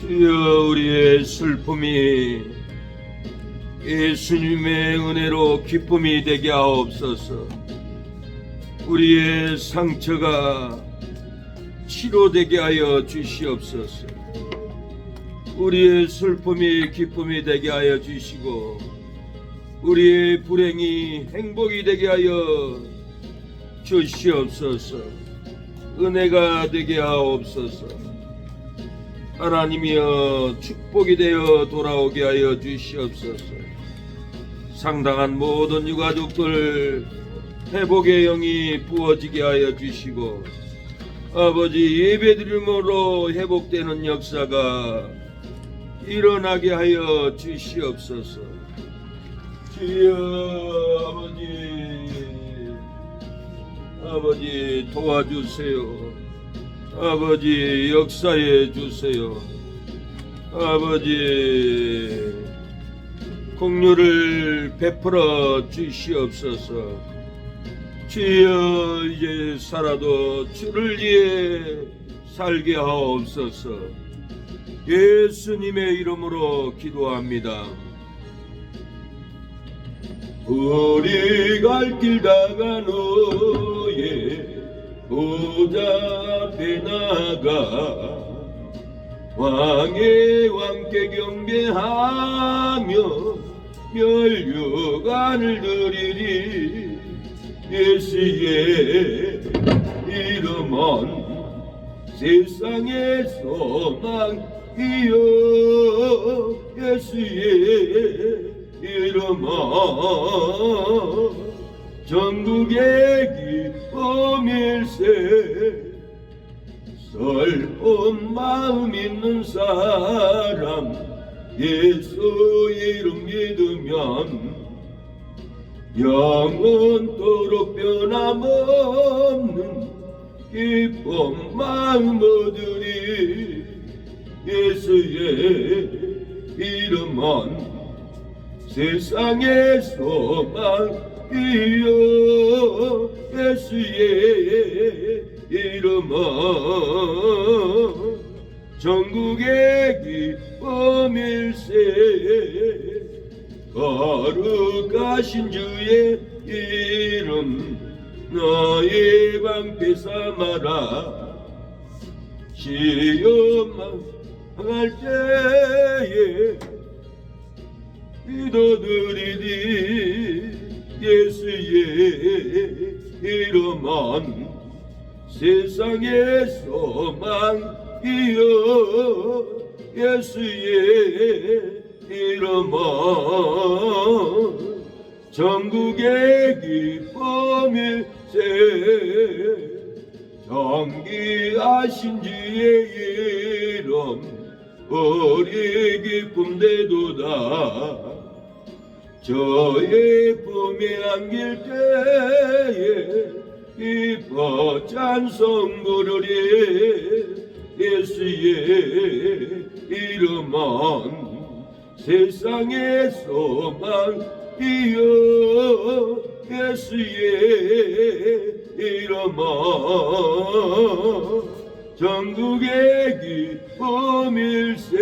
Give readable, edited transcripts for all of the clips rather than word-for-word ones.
주여, 우리의 슬픔이 예수님의 은혜로 기쁨이 되게 하옵소서. 우리의 상처가 치료되게 하여 주시옵소서. 우리의 슬픔이 기쁨이 되게 하여 주시고, 우리의 불행이 행복이 되게 하여 주시옵소서. 은혜가 되게 하옵소서. 하나님이여, 축복이 되어 돌아오게 하여 주시옵소서. 상당한 모든 유가족들 회복의 영이 부어지게 하여 주시고, 아버지, 예배드림으로 회복되는 역사가 일어나게 하여 주시옵소서. 주여, 아버지 도와주세요. 아버지, 역사해 주세요. 아버지, 공유를 베풀어 주시옵소서. 주여, 이제 살아도 주를 위해 살게 하옵소서. 예수님의 이름으로 기도합니다. 우리 갈 길 다가 너의 보좌 앞에 나가 왕의 왕께 경배하며 멸류관을 드리리. 예수의 이름은 세상의 소망이요, 예수의 이름은 전국의 기쁨일세. 슬픈 마음 있는 사람 예수 이름 믿으면 영원토록 변함없는 기쁨 마음 얻으리. 예수의 이름은 세상의 소망이요, 예수의 이름은 전국의 기쁨일세. 거룩하신 주의 이름 너의 방패 삼아라. 시험만 할 때에 믿어드리니. 예수의 이름은 세상의 소망이요, 예수의 이름은 전국의 기쁨일세. 정기하신 주의 이름 우리 기쁨 되도다. 저의 품에 안길 때에 기뻐 찬송 부르리. 예수의 이름은 세상의 소망이요, 예수의 이름은 전국의 기쁨일세.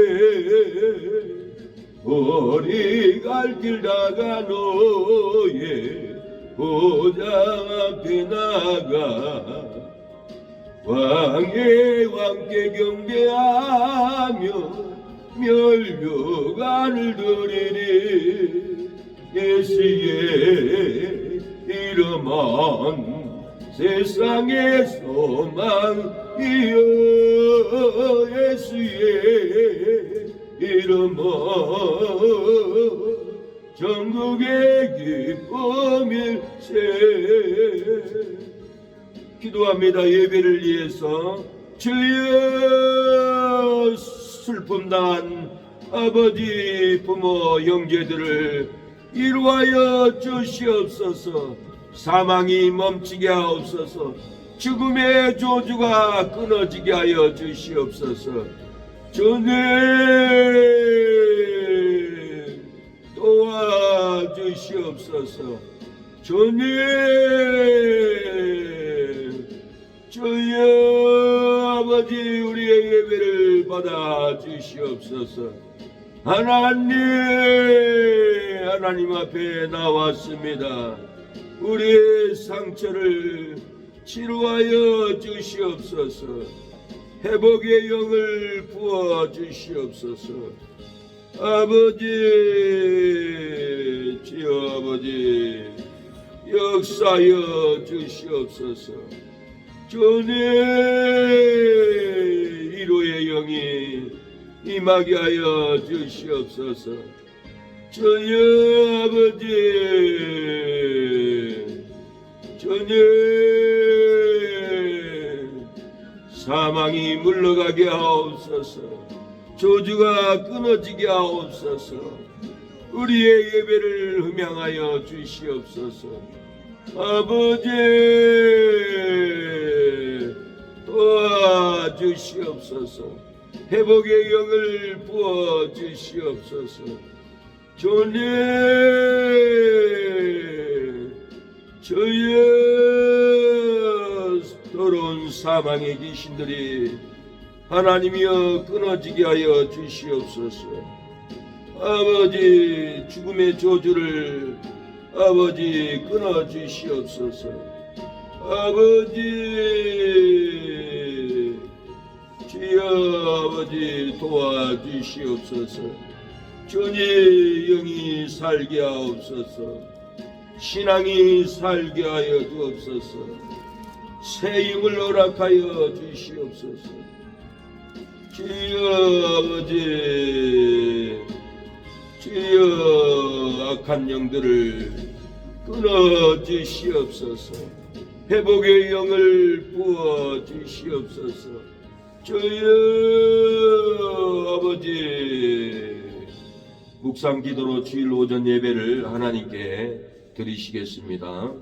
우리 갈 길 다가 너의 보좌 앞에 나가 왕의 왕께 경배하며 멸류관을 드리리. 예수의 이름은 세상의 소망이요, 예수의 이름은 전국의 기쁨일세. 기도합니다. 예배를 위해서. 주여, 슬픔 난 아버지, 부모, 형제들을 이루하여 주시옵소서. 사망이 멈추게 하옵소서. 죽음의 저주가 끊어지게 하여 주시옵소서. 주님 도와주시옵소서. 주님, 주여, 아버지, 우리의 예배를 구원받아 주시옵소서. 하나님 앞에 나왔습니다. 우리의 상처를 치료하여 주시옵소서. 회복의 영을 부어 주시옵소서. 아버지, 주여 아버지, 역사하여 주시옵소서. 주님, 위로의 영이 임하게 하여 주시옵소서. 주여 아버지, 주님, 사망이 물러가게 하옵소서. 저주가 끊어지게 하옵소서. 우리의 예배를 흠양하여 주시옵소서. 아버지, 도와주시옵소서. 회복의 영을 부어 주시옵소서. 주님, 주여, 더러운 사망의 귀신들이 하나님이여 끊어지게 하여 주시옵소서. 아버지, 죽음의 저주를 아버지 끊어 주시옵소서. 아버지, 주여 아버지 도와주시옵소서. 주님 영이 살게 하옵소서. 신앙이 살게 하여 주옵소서. 새 힘을 허락하여 주시옵소서. 주여 아버지, 주여 악한 영들을 끊어 주시옵소서. 회복의 영을 부어 주시옵소서. 주여 아버지, 묵상 기도로 주일 오전 예배를 하나님께 드리시겠습니다.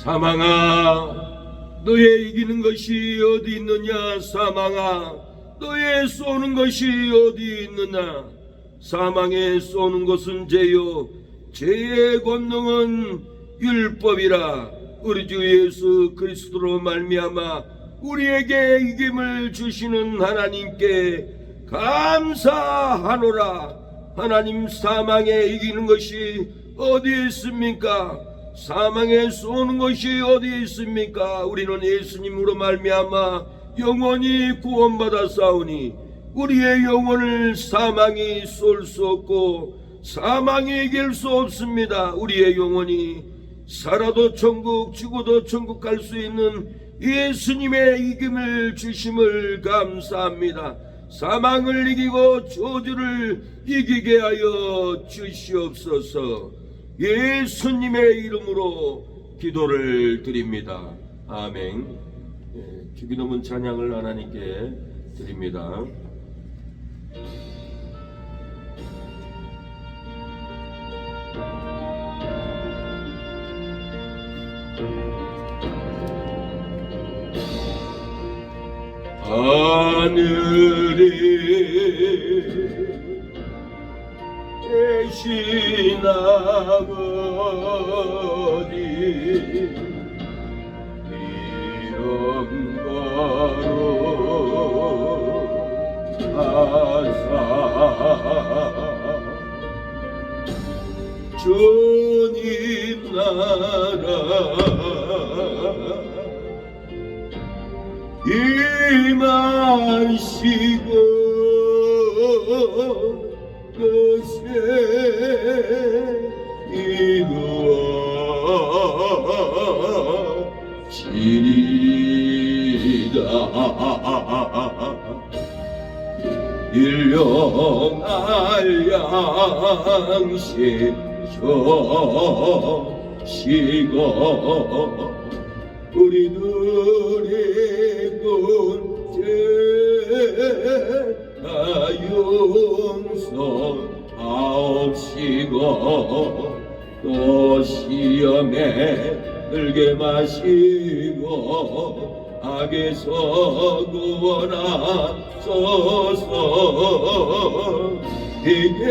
사망아, 너의 이기는 것이 어디 있느냐? 사망아, 너의 쏘는 것이 어디 있느냐? 사망에 쏘는 것은 죄요, 죄의 권능은 율법이라. 우리 주 예수 그리스도로 말미암아 우리에게 이김을 주시는 하나님께 감사하노라. 하나님, 사망에 이기는 것이 어디 있습니까? 사망에 쏘는 것이 어디 있습니까? 우리는 예수님으로 말미암아 영원히 구원받아 싸우니 우리의 영혼을 사망이 쏠 수 없고 사망이 이길 수 없습니다. 우리의 영혼이 살아도 천국, 죽어도 천국 갈 수 있는 예수님의 이김을 주심을 감사합니다. 사망을 이기고 저주를 이기게 하여 주시옵소서. 예수님의 이름으로 기도를 드립니다. 아멘. 주기도문 찬양을 하나님께 드립니다. 하늘에 계신 아버지, 이름 거룩하사 주님 나라 임하시고 것에 이루어지리다. 일용할 양식 주시고 우리들의 다 용서하옵시고 또 시험에 들게 마시고 악에서 구원하소서. 이게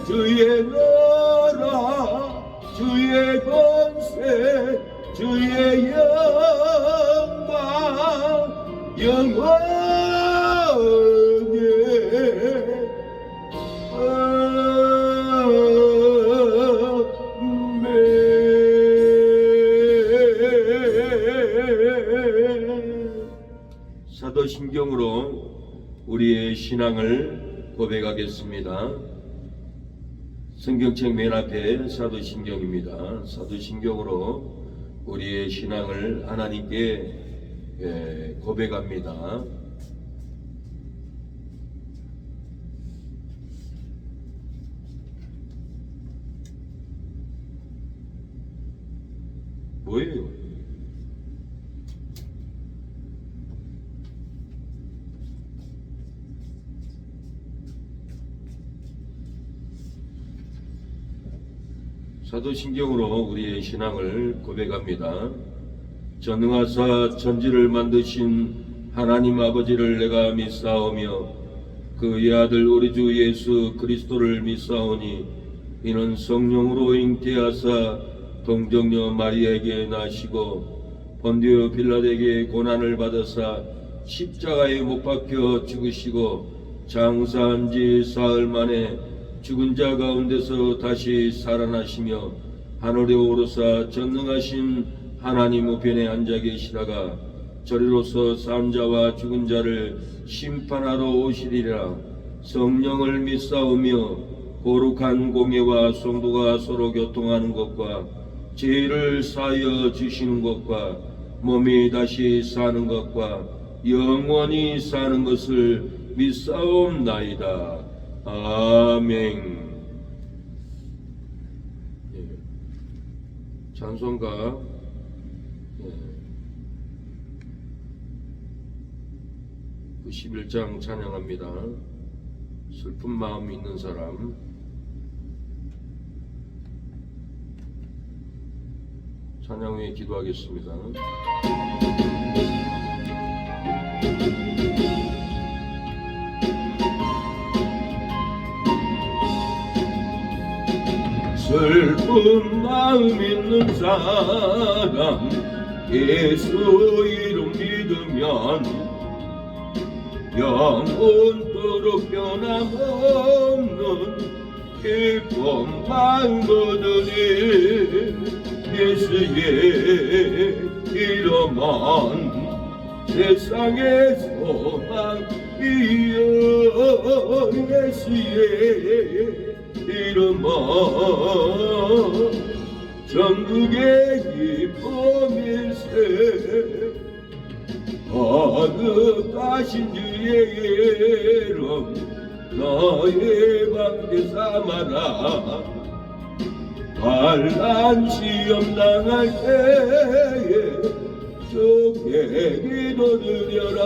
주의 나라 주의 권세 주의 영광 영원히 사도신경으로 우리의 신앙을 고백하겠습니다. 성경책 맨 앞에 사도신경입니다. 사도신경으로 우리의 신앙을 하나님께 고백합니다. 뭐예요? 사도신경으로 우리의 신앙을 고백합니다. 전능하사 천지를 만드신 하나님 아버지를 내가 믿사오며 그의 아들 우리 주 예수 그리스도를 믿사오니 이는 성령으로 잉태하사 동정녀 마리아에게 나시고 본디오 빌라에게 고난을 받으사 십자가에 못 박혀 죽으시고 장사한 지 사흘 만에 죽은 자 가운데서 다시 살아나시며 하늘에 오르사 전능하신 하나님 우편에 앉아 계시다가 저리로서 산 자와 죽은 자를 심판하러 오시리라. 성령을 믿사오며 거룩한 공예와 성도가 서로 교통하는 것과 죄를 사하여 주시는 것과 몸이 다시 사는 것과 영원히 사는 것을 믿사옵나이다. 아멘. 찬송가 91장 찬양합니다. 슬픈 마음 있는 사람. 찬양 후에 기도하겠습니다. 슬픈 마음 있는 사람 예수 이름 믿으면 영원토록 변함없는 기쁨 받으리. 예수의 이름은 세상의 소망이여. 예수의 이름은 전국의 기쁨일세. 거룩하신 주의 이름 너의 방패 삼아라. 환난 시험 당할 때에 주께 기도드려라.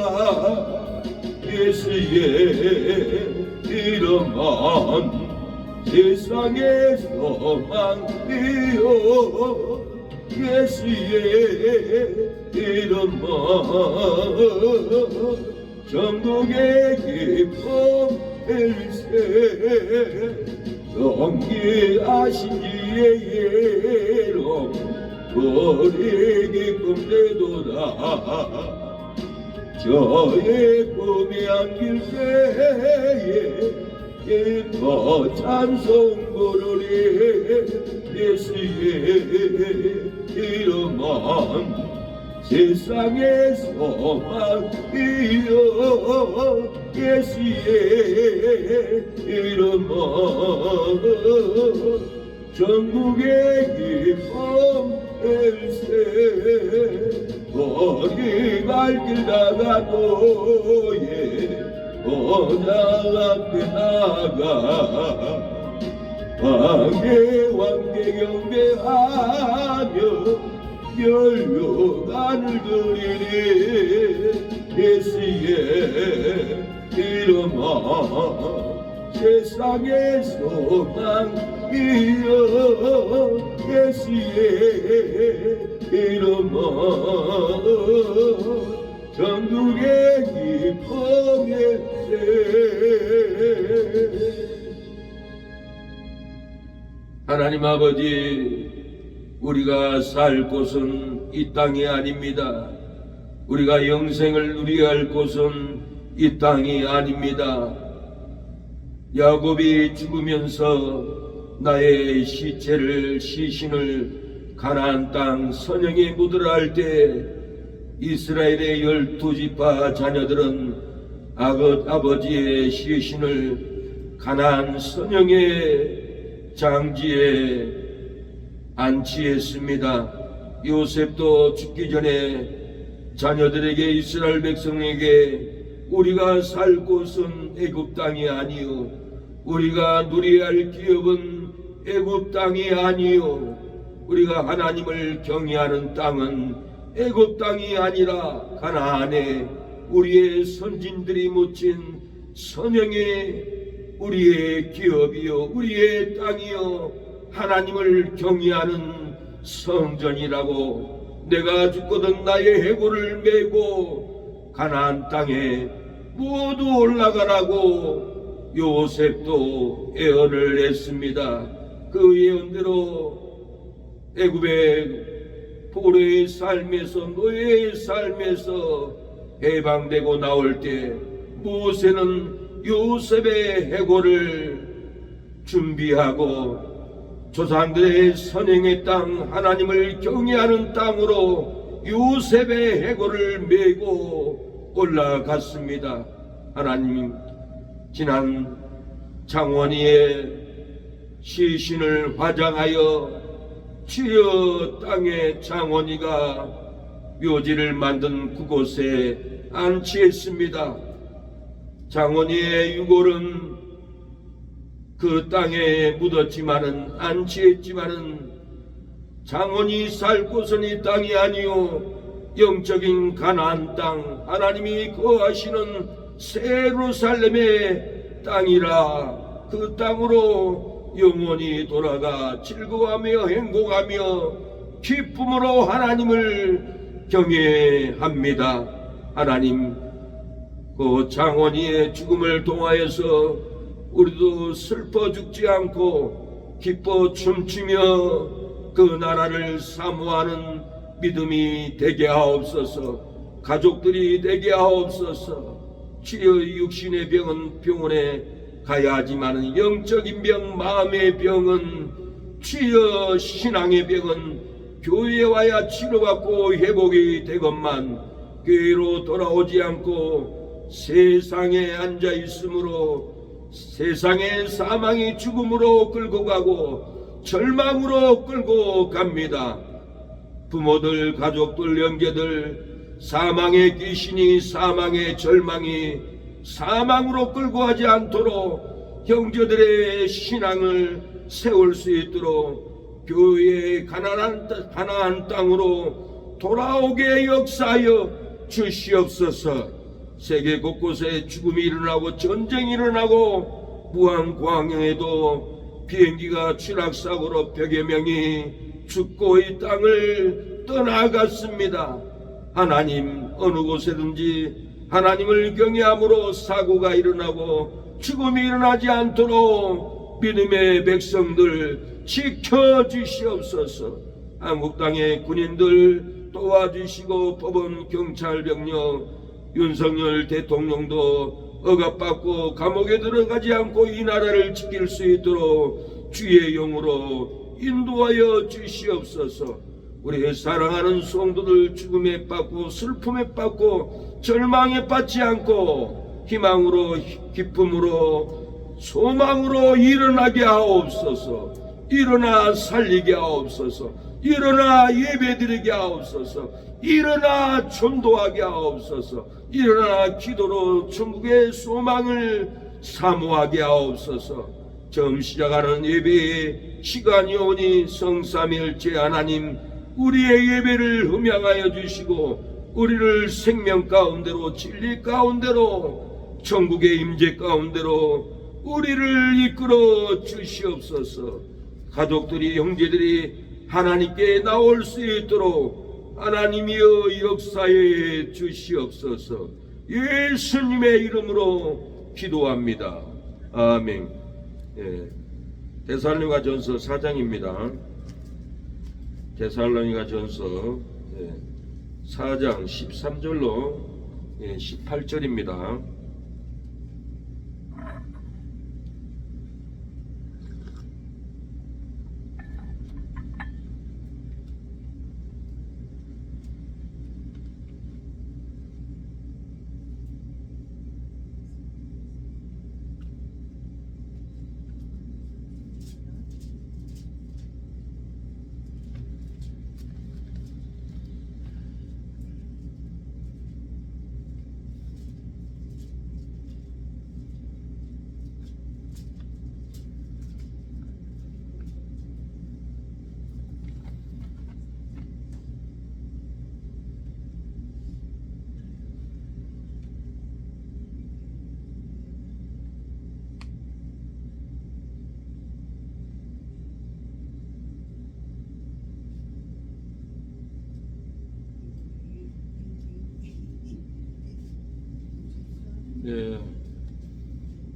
예수의 이름은 세상의 소망이요. 예수의 이름은 전국의 기쁨일세. 경기하신 주의 이름 우리 기쁨 되도다. 저의 꿈이 안길 때에 기뻐 찬송 부르리. 예수의 이름은 세상의 소망이요. 예수의 이름은 전국의 기쁨일세. 우리 갈 길 나가도에 보좌 앞에 나가 황해 왕께 경배하며 멸류관을 드리니 예수의 이름아 세상의 소망이여 예수의 이름아 전국의 기쁨일세. 하나님 아버지, 우리가 살 곳은 이 땅이 아닙니다. 우리가 영생을 누려야 할 곳은 이 땅이 아닙니다. 야곱이 죽으면서 나의 시신을 가나안 땅 선영에 묻으라 할 때 이스라엘의 12지파 자녀들은 아버지의 시신을 가나안 선영의 장지에 안치했습니다. 요셉도 죽기 전에 자녀들에게 이스라엘 백성에게 우리가 살 곳은 애굽 땅이 아니요 우리가 누려야 할 기업은 애굽 땅이 아니요 우리가 하나님을 경외하는 땅은 애굽 땅이 아니라 가나안에 우리의 선진들이 묻힌 선영의 우리의 기업이요 우리의 땅이요 하나님을 경외하는 성전이라고 내가 죽거든 나의 해골을 메고 가나안 땅에 모두 올라가라고 요셉도 예언을 했습니다. 그 예언대로 애굽의 포로의 삶에서 노예의 삶에서 해방되고 나올 때 모세는 요셉의 해골을 준비하고 조상들의 선행의 땅 하나님을 경외하는 땅으로 요셉의 해골을 메고 올라갔습니다. 하나님 지난 장원이의 시신을 화장하여 주여 땅의 장원이가 묘지를 만든 그곳에 안치했습니다. 장원이의 유골은 그 땅에 묻었지만은 안치했지만은 장원이 살 곳은 이 땅이 아니요 영적인 가나안 땅 하나님이 거하시는 예루살렘의 땅이라 그 땅으로 영원히 돌아가 즐거워하며 행복하며 기쁨으로 하나님을 경외합니다. 하나님 그 장원이의 죽음을 통하여서 우리도 슬퍼 죽지 않고 기뻐 춤추며 그 나라를 사모하는 믿음이 되게 하옵소서. 가족들이 되게 하옵소서. 주여 육신의 병은 병원에 가야 하지만 영적인 병 마음의 병은 주여 신앙의 병은 교회에 와야 치료받고 회복이 되건만 교회로 돌아오지 않고 세상에 앉아 있으므로 세상의 사망이 죽음으로 끌고 가고 절망으로 끌고 갑니다. 부모들, 가족들, 형제들 사망의 귀신이 사망의 절망이 사망으로 끌고 가지 않도록 형제들의 신앙을 세울 수 있도록 교회의 가나안 땅으로 돌아오게 역사하여 주시옵소서. 세계 곳곳에 죽음이 일어나고 전쟁이 일어나고 무한광양에도 비행기가 추락사고로 100여 명이 죽고 이 땅을 떠나갔습니다. 하나님 어느 곳에든지 하나님을 경외함으로 사고가 일어나고 죽음이 일어나지 않도록 믿음의 백성들 지켜주시옵소서. 한국 땅의 군인들 도와주시고 법원 경찰병력 윤석열 대통령도 억압받고 감옥에 들어가지 않고 이 나라를 지킬 수 있도록 주의 영으로 인도하여 주시옵소서. 우리의 사랑하는 성도들 죽음에 빠고 슬픔에 빠고 절망에 빠지 않고 희망으로 기쁨으로 소망으로 일어나게 하옵소서. 일어나 살리게 하옵소서. 일어나 예배드리게 하옵소서. 일어나 전도하게 하옵소서. 일어나 기도로 천국의 소망을 사모하게 하옵소서. 처음 시작하는 예배의 시간이 오니 성삼일째 하나님 우리의 예배를 흠양하여 주시고 우리를 생명 가운데로 진리 가운데로 천국의 임재 가운데로 우리를 이끌어 주시옵소서. 가족들이 형제들이 하나님께 나올 수 있도록 하나님이여 역사해 주시옵소서. 예수님의 이름으로 기도합니다. 아멘. 데살로니가전서 4장입니다. 데살로니가전서 4장 13절로 18절입니다.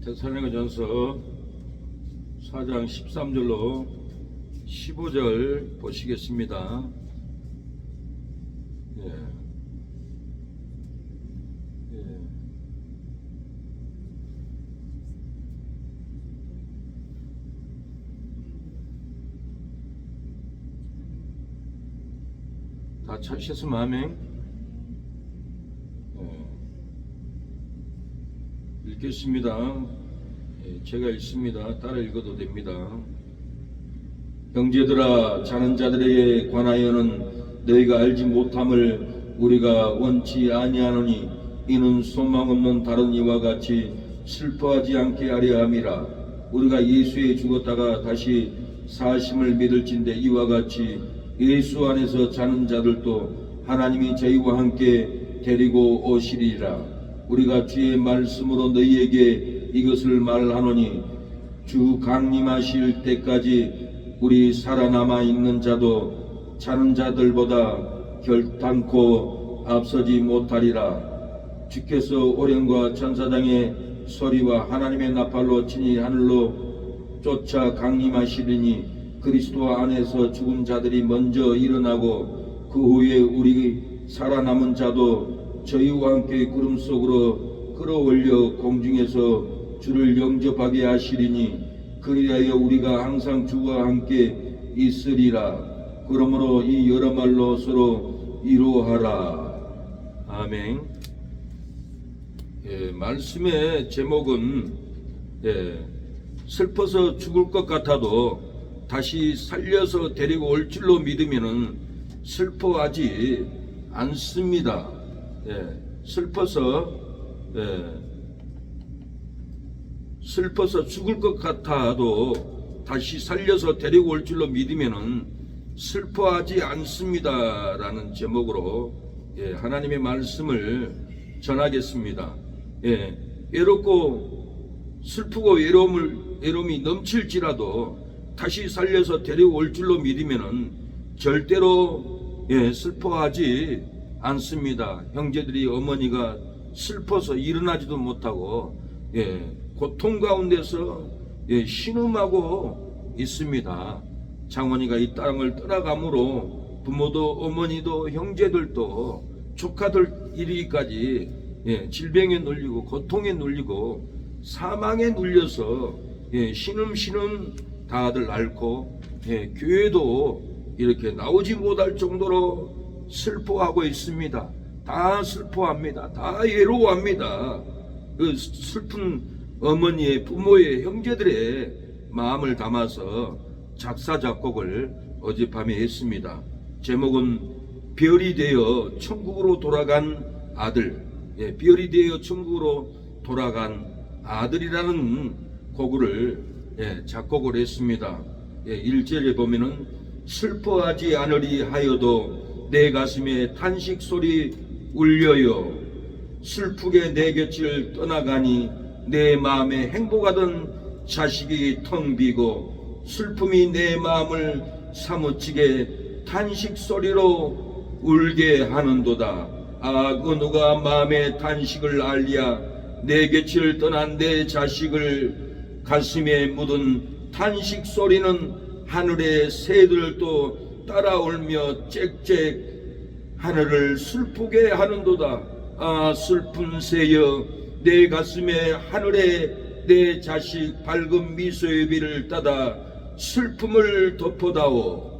데살로니가전서 4장 13절로 15절 보시겠습니다. 다 찾으셨으면 아멘. 읽겠습니다. 제가 읽습니다. 따라 읽어도 됩니다. 형제들아, 자는 자들에게 관하여는 너희가 알지 못함을 우리가 원치 아니하노니 이는 소망 없는 다른 이와 같이 슬퍼하지 않게 하려 함이라. 우리가 예수에 죽었다가 다시 사심을 믿을진대 이와 같이 예수 안에서 자는 자들도 하나님이 저희와 함께 데리고 오시리라. 우리가 주의 말씀으로 너희에게 이것을 말하노니 주 강림하실 때까지 우리 살아남아 있는 자도 자는 자들보다 결단코 앞서지 못하리라. 주께서 오령과 천사장의 소리와 하나님의 나팔로 친히 하늘로 쫓아 강림하시리니 그리스도 안에서 죽은 자들이 먼저 일어나고 그 후에 우리 살아남은 자도 저희와 함께 구름 속으로 끌어올려 공중에서 주를 영접하게 하시리니 그리하여 우리가 항상 주와 함께 있으리라. 그러므로 이 여러 말로 서로 이루하라. 아멘. 말씀의 제목은 슬퍼서 죽을 것 같아도 다시 살려서 데리고 올 줄로 믿으면 슬퍼하지 않습니다. 슬퍼서 죽을 것 같아도 다시 살려서 데리고 올 줄로 믿으면은 슬퍼하지 않습니다라는 제목으로 하나님의 말씀을 전하겠습니다. 외롭고 슬프고 외로움이 넘칠지라도 다시 살려서 데리고 올 줄로 믿으면은 절대로 슬퍼하지 않습니다. 형제들이 어머니가 슬퍼서 일어나지도 못하고 고통 가운데서 신음하고 있습니다. 장원이가 이 땅을 떠나가므로 부모도 어머니도 형제들도 조카들 이르기까지 질병에 눌리고 고통에 눌리고 사망에 눌려서 신음 다들 앓고 교회도 이렇게 나오지 못할 정도로 슬퍼하고 있습니다. 다 슬퍼합니다. 다 외로워합니다. 그 슬픈 어머니의 부모의 형제들의 마음을 담아서 작사 작곡을 어젯밤에 했습니다. 제목은 별이 되어 천국으로 돌아간 아들. 별이 되어 천국으로 돌아간 아들이라는 곡을 작곡을 했습니다. 1절에 보면은 슬퍼하지 않으리 하여도 내 가슴에 탄식 소리 울려요. 슬프게 내 곁을 떠나가니 내 마음에 행복하던 자식이 텅 비고 슬픔이 내 마음을 사무치게 탄식 소리로 울게 하는도다. 그 누가 마음의 탄식을 알랴. 내 곁을 떠난 내 자식을 가슴에 묻은 탄식 소리는 하늘의 새들도 따라 울며 짹짹 하늘을 슬프게 하는도다. 슬픈 새여 내 가슴에 하늘에 내 자식 밝은 미소의 비를 따다 슬픔을 덮어다오.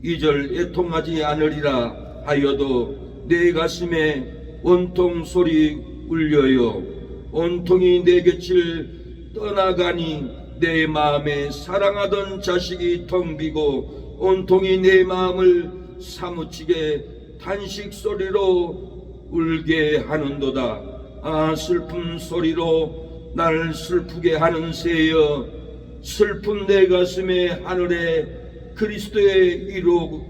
2절 애통하지 않으리라 하여도 내 가슴에 온통 소리 울려요. 온통이 내 곁을 떠나가니 내 마음에 사랑하던 자식이 텅 비고 온통이 내 마음을 사무치게 탄식 소리로 울게 하는도다. 슬픈 소리로 날 슬프게 하는 새여 슬픈 내 가슴에 하늘에 그리스도의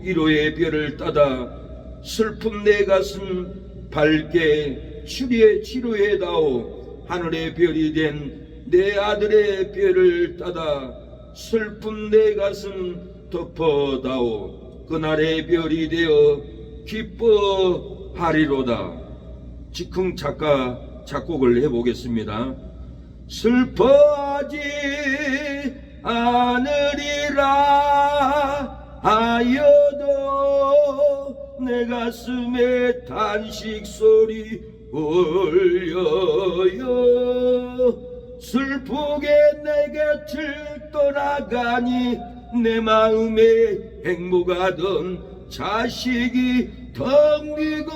위로의 별을 따다 슬픈 내 가슴 밝게 치료해다오. 하늘의 별이 된 내 아들의 별을 따다 슬픈 내 가슴 덮어다오. 그날의 별이 되어 기뻐하리로다. 즉흥 작곡을 해보겠습니다. 슬퍼하지 않으리라 하여도 내 가슴에 탄식 소리 울려요. 슬프게 내 곁을 떠나가니 내 마음에 행복하던 자식이 텅 비고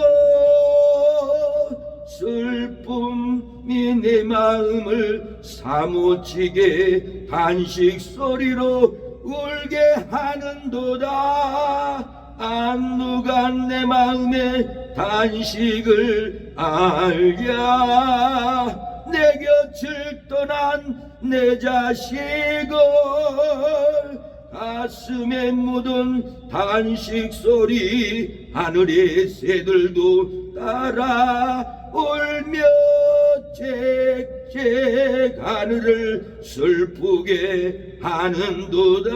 슬픔이 내 마음을 사무치게 탄식 소리로 울게 하는도다. 누가 내 마음의 탄식을 알랴. 내 곁을 떠난 내 자식을 가슴에 묻은 탄식 소리 하늘의 새들도 따라 울며 짹짹 하늘을 슬프게 하는도다.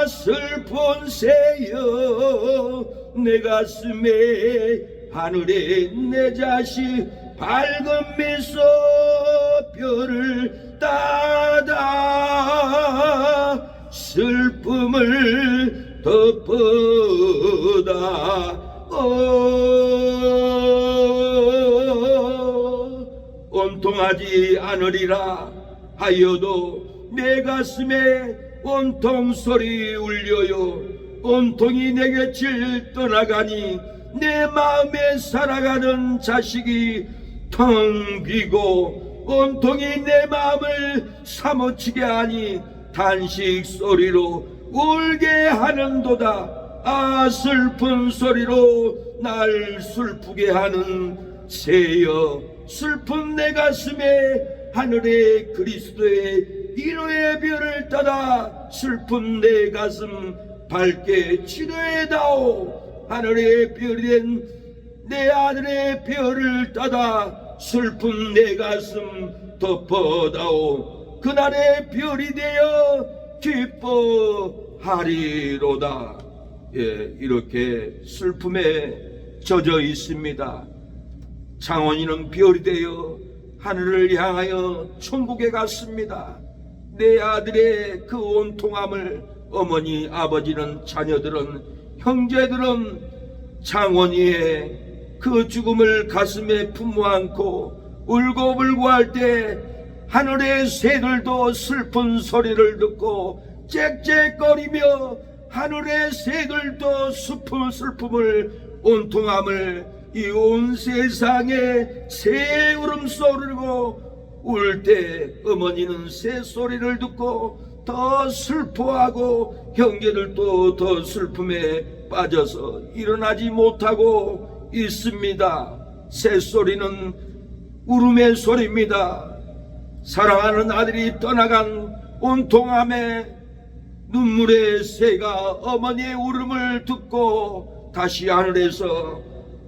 슬픈 새여 내 가슴에 하늘에 내 자식 밝은 미소 별을 따다 슬픔을 덮어다. 온통하지 않으리라 하여도 내 가슴에 온통 소리 울려요. 온통이 내 곁을 떠나가니 내 마음에 살아가는 자식이 텅 비고 온통이 내 마음을 사무치게 하니 탄식 소리로 울게 하는도다. 슬픈 소리로 날 슬프게 하는 새여 슬픈 내 가슴에 하늘의 그리스도의 위로의 별을 따다 슬픈 내 가슴 밝게 치료해다오. 하늘의 별이 된 내 아들의 별을 따다 슬픈 내 가슴 덮어다오. 그날의 별이 되어 기뻐하리로다. 이렇게 슬픔에 젖어 있습니다. 창원이는 별이 되어 하늘을 향하여 천국에 갔습니다. 내 아들의 그 온통함을 어머니, 아버지는, 자녀들은, 형제들은 창원이의 그 죽음을 가슴에 품어 안고 울고불고 할 때 하늘의 새들도 슬픈 소리를 듣고 짹짹거리며 하늘의 새들도 슬픔을 온통함을 이 온 세상에 새 울음소리로 울 때 어머니는 새 소리를 듣고 더 슬퍼하고 형제들도 더 슬픔에 빠져서 일어나지 못하고 있습니다. 새 소리는 울음의 소리입니다. 사랑하는 아들이 떠나간 온통함에 눈물의 새가 어머니의 울음을 듣고 다시 하늘에서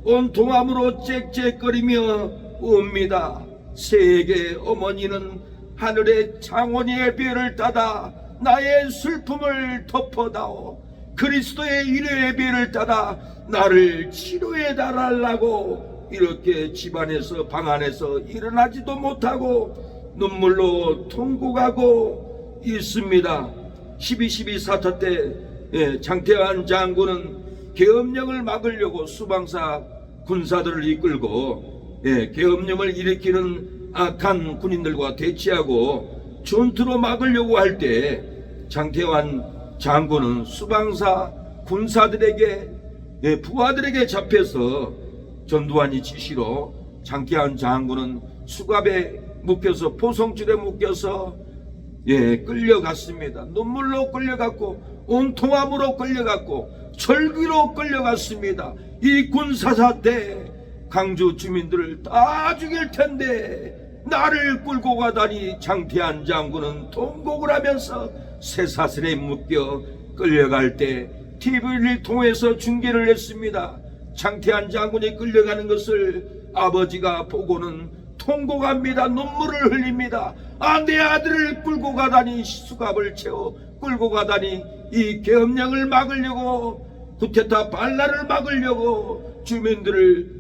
온통함으로 짹짹거리며 웁니다. 새에게 어머니는 하늘의 창원이의 별을 따다 나의 슬픔을 덮어다오. 그리스도의 일회의 별을 따다 나를 치료해 달라고 이렇게 집안에서 방 안에서 일어나지도 못하고 눈물로 통곡하고 있습니다. 12.12 사태 때 장태환 장군은 계엄령을 막으려고 수방사 군사들을 이끌고 계엄령을 일으키는 악한 군인들과 대치하고 전투로 막으려고 할 때 장태환 장군은 수방사 군사들에게 부하들에게 잡혀서 전두환이 지시로 장태환 장군은 수갑에 묶여서 포성줄에 묶여서 끌려갔습니다. 눈물로 끌려갔고 온통함으로 끌려갔고 절기로 끌려갔습니다. 이 군사사 때 강주 주민들을 다 죽일 텐데 나를 끌고 가다니 장태환 장군은 통곡을 하면서 쇠사슬에 묶여 끌려갈 때 TV를 통해서 중계를 했습니다. 장태환 장군이 끌려가는 것을 아버지가 보고는 통곡합니다. 눈물을 흘립니다. 내 아들을 끌고 가다니, 수갑을 채워 끌고 가다니, 이 계엄령을 막으려고, 쿠데타 반란을 막으려고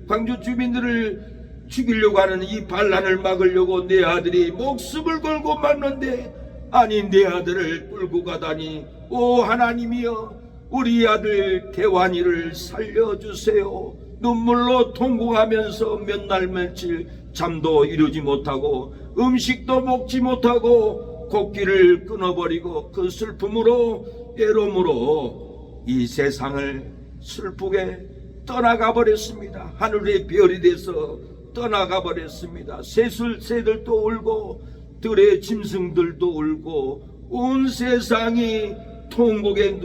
광주 주민들을 죽이려고 하는 이 반란을 막으려고 내 아들이 목숨을 걸고 막는데, 아니 내 아들을 끌고 가다니, 오 하나님이여 우리 아들 태환이를 살려주세요. 눈물로 통곡하면서 몇 날 며칠 잠도 이루지 못하고 음식도 먹지 못하고 곡기를 끊어버리고 그 슬픔으로 애로움으로 이 세상을 슬프게 떠나가 버렸습니다. 하늘의 별이 돼서 떠나가 버렸습니다. 새들도 울고 들의 짐승들도 울고 온 세상이 통곡의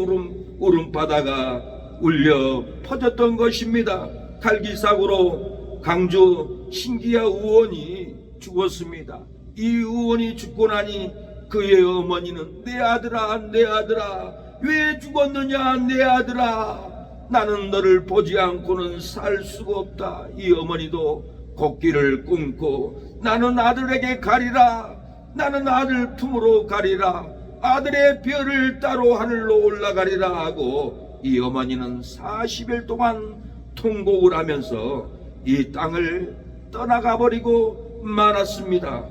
울음바다가 울려 퍼졌던 것입니다. 칼기사고로 강주 신기하 의원이 죽었습니다. 이 의원이 죽고 나니 그의 어머니는 내 아들아 내 아들아 왜 죽었느냐 내 아들아 나는 너를 보지 않고는 살 수가 없다. 이 어머니도 곡기를 끊고 나는 아들에게 가리라 나는 아들 품으로 가리라 아들의 별을 따로 하늘로 올라가리라 하고 이 어머니는 40일 동안 통곡을 하면서 이 땅을 떠나가 버리고 말았습니다.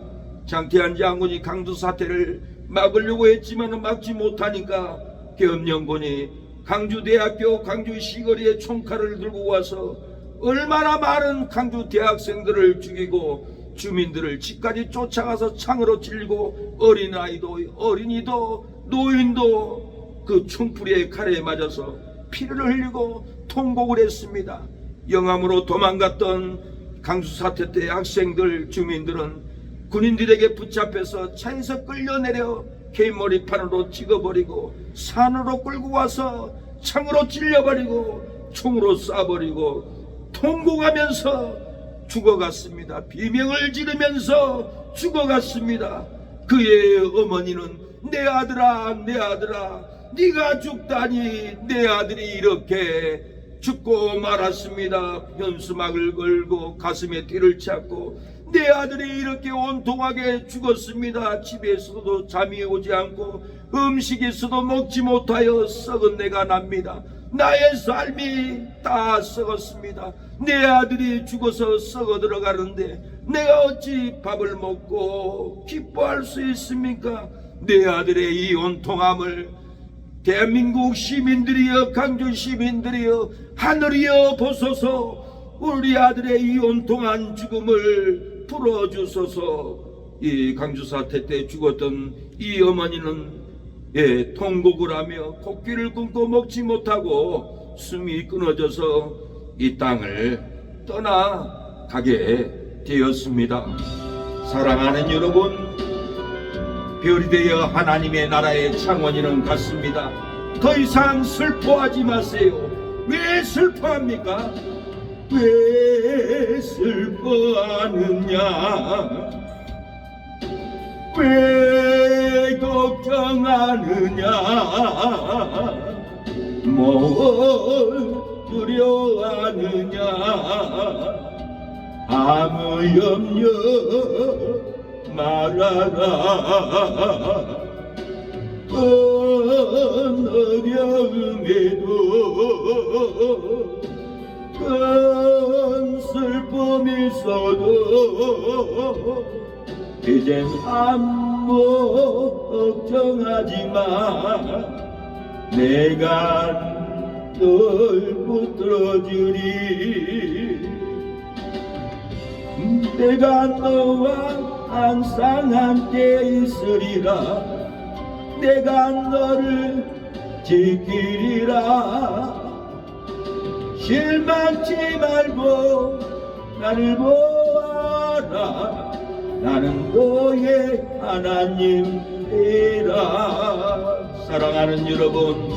장태환 장군이 강주 사태를 막으려고 했지만 막지 못하니까 계엄령군이 강주대학교 강주시거리에 총칼을 들고 와서 얼마나 많은 강주 대학생들을 죽이고 주민들을 집까지 쫓아가서 창으로 찔고 어린이도 노인도 그 총풀이의 칼에 맞아서 피를 흘리고 통곡을 했습니다. 영암으로 도망갔던 강주 사태 때 학생들 주민들은 군인들에게 붙잡혀서 차에서 끌려내려 개머리판으로 찍어버리고 산으로 끌고 와서 창으로 찔려버리고 총으로 쏴버리고 통곡하면서 죽어갔습니다. 비명을 지르면서 죽어갔습니다. 그의 어머니는 내 아들아 내 아들아 네가 죽다니 내 아들이 이렇게 죽고 말았습니다. 현수막을 걸고 가슴에 뒤를 찾고 내 아들이 이렇게 온통하게 죽었습니다. 집에서도 잠이 오지 않고 음식에서도 먹지 못하여 썩은 내가 납니다. 나의 삶이 다 썩었습니다. 내 아들이 죽어서 썩어 들어가는데 내가 어찌 밥을 먹고 기뻐할 수 있습니까? 내 아들의 이 온통함을 대한민국 시민들이여 강주 시민들이여 하늘이여 보소서. 우리 아들의 이 온통한 죽음을 풀어주소서. 이 강주 사태 때 죽었던 이 어머니는 통곡을 하며 곡기를 끊고 먹지 못하고 숨이 끊어져서 이 땅을 떠나가게 되었습니다. 사랑하는 여러분, 별이 되어 하나님의 나라의 창원이는 같습니다. 더 이상 슬퍼하지 마세요. 왜 슬퍼합니까? 왜 슬퍼하느냐? 왜 걱정하느냐 뭘 두려워하느냐 아무 염려 말아라 어려움에도 큰 슬픔이 있어도 이젠 아무 걱정하지마 내가 널 붙들어주리 내가 너와 항상 함께 있으리라 내가 너를 지키리라 실망치 말고 나를 보아라 나는 너의 하나님이라 사랑하는 여러분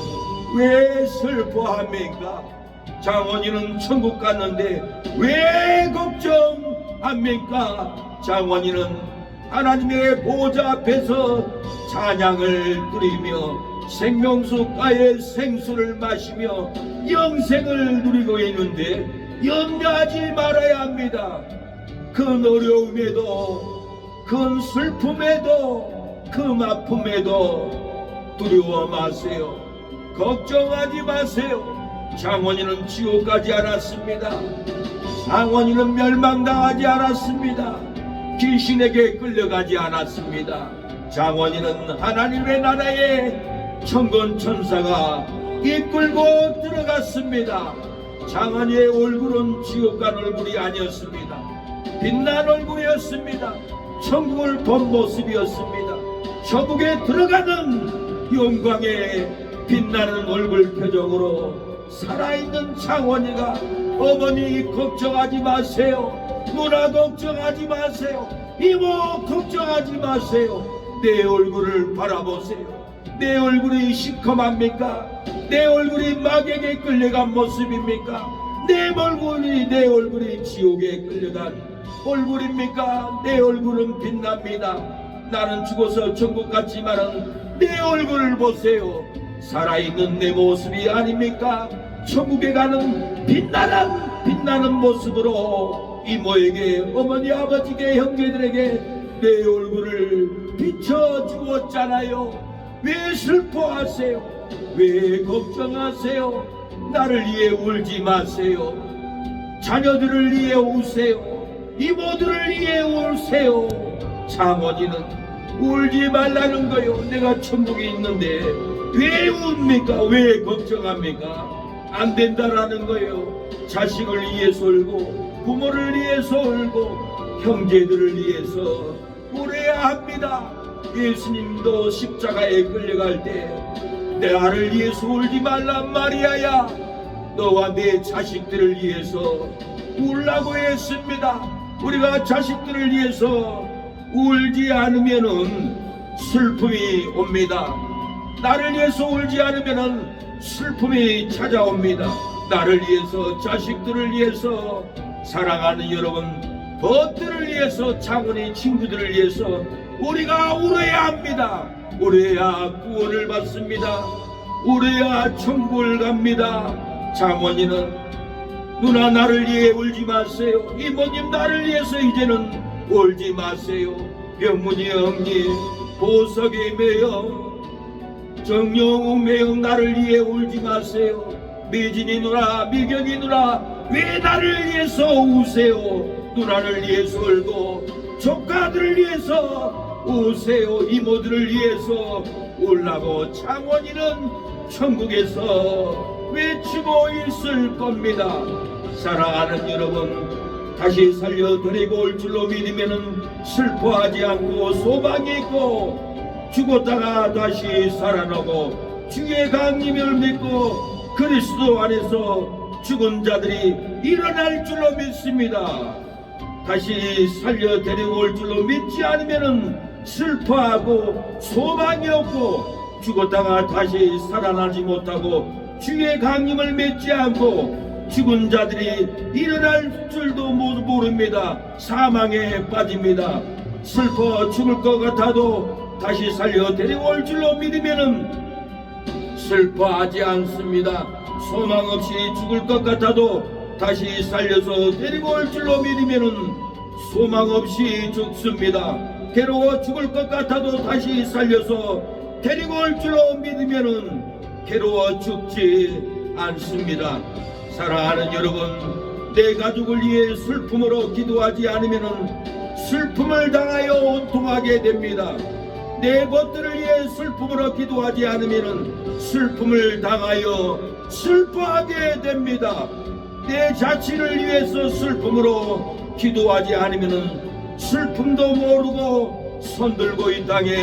왜 슬퍼합니까? 장원이는 천국 갔는데 왜 걱정합니까? 장원이는 하나님의 보좌 앞에서 찬양을 드리며 생명수가의 생수를 마시며 영생을 누리고 있는데 염려하지 말아야 합니다. 큰 어려움에도 큰 슬픔에도 큰 아픔에도 두려워 마세요. 걱정하지 마세요. 장원이는 지옥 가지 않았습니다. 장원이는 멸망당하지 않았습니다. 귀신에게 끌려가지 않았습니다. 장원이는 하나님의 나라에 천군 천사가 이끌고 들어갔습니다. 장원이의 얼굴은 지옥 간 얼굴이 아니었습니다. 빛난 얼굴이었습니다. 천국을 본 모습이었습니다. 천국에 들어가는 영광의 빛나는 얼굴 표정으로 살아있는 장원이가 어머니 걱정하지 마세요. 누나 걱정하지 마세요. 이모 걱정하지 마세요. 내 얼굴을 바라보세요. 내 얼굴이 시커맙니까? 내 얼굴이 마귀에게 끌려간 모습입니까? 내 얼굴이 지옥에 끌려간 얼굴입니까? 내 얼굴은 빛납니다. 나는 죽어서 천국 갔지만은 내 얼굴을 보세요. 살아있는 내 모습이 아닙니까? 천국에 가는 빛나는 모습으로 이모에게 어머니 아버지에게 형제들에게 내 얼굴을 비춰주었잖아요. 왜 슬퍼하세요? 왜 걱정하세요? 나를 위해 울지 마세요. 자녀들을 위해 우세요. 이모들을 위해 우세요. 장원이는 울지 말라는 거요. 내가 천국에 있는데 왜 웁니까? 왜 걱정합니까? 안 된다라는 거예요. 자식을 위해서 울고 부모를 위해서 울고 형제들을 위해서 울어야 합니다. 예수님도 십자가에 끌려갈 때 나를 위해서 울지 말란 마리아야 너와 내 자식들을 위해서 울라고 했습니다. 우리가 자식들을 위해서 울지 않으면은 슬픔이 옵니다. 나를 위해서 울지 않으면은 슬픔이 찾아옵니다. 나를 위해서 자식들을 위해서 사랑하는 여러분 벗들을 위해서 장원의 친구들을 위해서 우리가 울어야 합니다. 울어야 구원을 받습니다. 울어야 천국을 갑니다. 장원이는 누나 나를 위해 울지 마세요. 이모님 나를 위해서 이제는 울지 마세요. 병문이 형님 보석의 매형 정영웅 매형 나를 위해 울지 마세요. 미진이 누나 미경이 누나 왜 나를 위해서 우세요. 누나를 위해서 울고 조카들을 위해서 우세요. 이모들을 위해서 울라고 장원이는 천국에서 외치고 있을 겁니다. 사랑하는 여러분 다시 살려드리고 올 줄로 믿으면 슬퍼하지 않고 소망이 있고 죽었다가 다시 살아나고 주의 강림을 믿고 그리스도 안에서 죽은 자들이 일어날 줄로 믿습니다. 다시 살려드리고 올 줄로 믿지 않으면 슬퍼하고 소망이 없고 죽었다가 다시 살아나지 못하고 주의 강림을 믿지 않고 죽은 자들이 일어날 줄도 모릅니다. 사망에 빠집니다. 슬퍼 죽을 것 같아도 다시 살려 데리고 올 줄로 믿으면은 슬퍼하지 않습니다. 소망 없이 죽을 것 같아도 다시 살려서 데리고 올 줄로 믿으면은 소망 없이 죽습니다. 괴로워 죽을 것 같아도 다시 살려서 데리고 올 줄로 믿으면은 괴로워 죽지 않습니다. 사랑하는 여러분, 내 가족을 위해 슬픔으로 기도하지 않으면은 슬픔을 당하여 온통하게 됩니다. 내 것들을 위해 슬픔으로 기도하지 않으면은 슬픔을 당하여 슬퍼하게 됩니다. 내 자신을 위해서 슬픔으로 기도하지 않으면은 슬픔도 모르고 손들고 이 땅에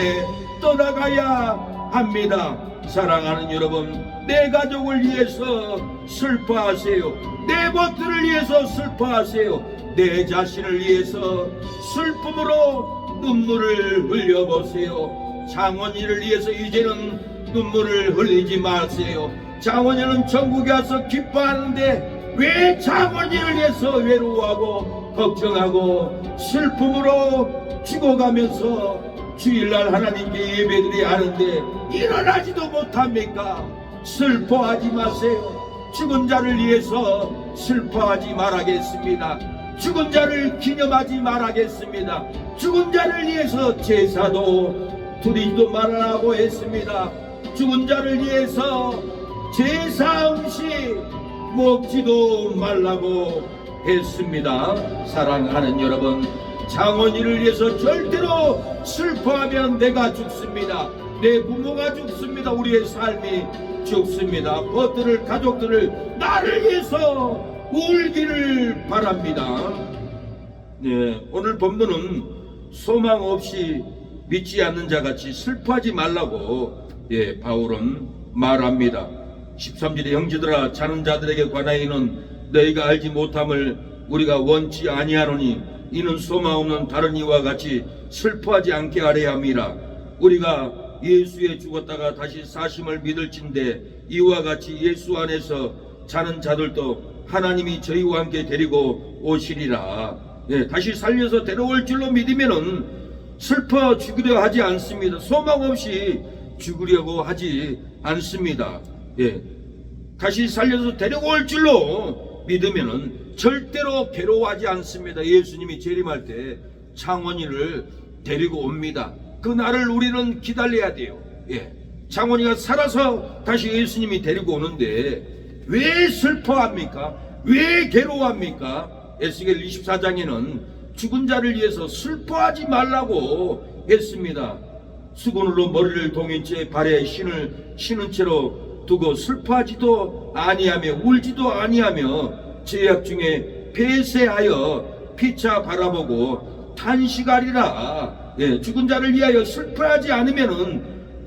떠나가야 합니다. 사랑하는 여러분, 내 가족을 위해서 슬퍼하세요. 내 것들을 위해서 슬퍼하세요. 내 자신을 위해서 슬픔으로 눈물을 흘려보세요. 장원이를 위해서 이제는 눈물을 흘리지 마세요. 장원이는 천국에 와서 기뻐하는데 왜 장원이를 위해서 외로워하고 걱정하고 슬픔으로 죽어가면서 주일날 하나님께 예배드려야 하는데 일어나지도 못합니까? 슬퍼하지 마세요. 죽은 자를 위해서 슬퍼하지 말아겠습니다. 죽은 자를 기념하지 말아겠습니다. 죽은 자를 위해서 제사도 드리지도 말아라고 했습니다. 죽은 자를 위해서 제사 음식 먹지도 말라고 했습니다. 사랑하는 여러분, 장원이를 위해서 절대로 슬퍼하면 내가 죽습니다. 내 부모가 죽습니다. 우리의 삶이 죽습니다. 벗들을 가족들을 나를 위해서 울기를 바랍니다. 네, 오늘 본문은 소망 없이 믿지 않는 자같이 슬퍼하지 말라고 바울은 말합니다. 13절에 형제들아, 자는 자들에게 관하여는 너희가 알지 못함을 우리가 원치 아니하노니 이는 소망 없는 다른 이와 같이 슬퍼하지 않게 하려 함이라. 우리가 예수에 죽었다가 다시 사심을 믿을진대 이와 같이 예수 안에서 자는 자들도 하나님이 저희와 함께 데리고 오시리라. 다시 살려서 데려올 줄로 믿으면은 슬퍼 죽으려 하지 않습니다. 소망 없이 죽으려고 하지 않습니다. 다시 살려서 데려올 줄로 믿으면은 절대로 괴로워하지 않습니다. 예수님이 재림할 때 창원이를 데리고 옵니다. 그날을 우리는 기다려야 돼요. 창원이가 살아서 다시 예수님이 데리고 오는데 왜 슬퍼합니까? 왜 괴로워합니까? 에스겔 24장에는 죽은 자를 위해서 슬퍼하지 말라고 했습니다. 수건으로 머리를 동인 채 발에 신을 신은 채로 두고 슬퍼하지도 아니하며 울지도 아니하며 제약 중에 폐쇄하여 피차 바라보고 탄식하리라. 죽은 자를 위하여 슬퍼하지 않으면은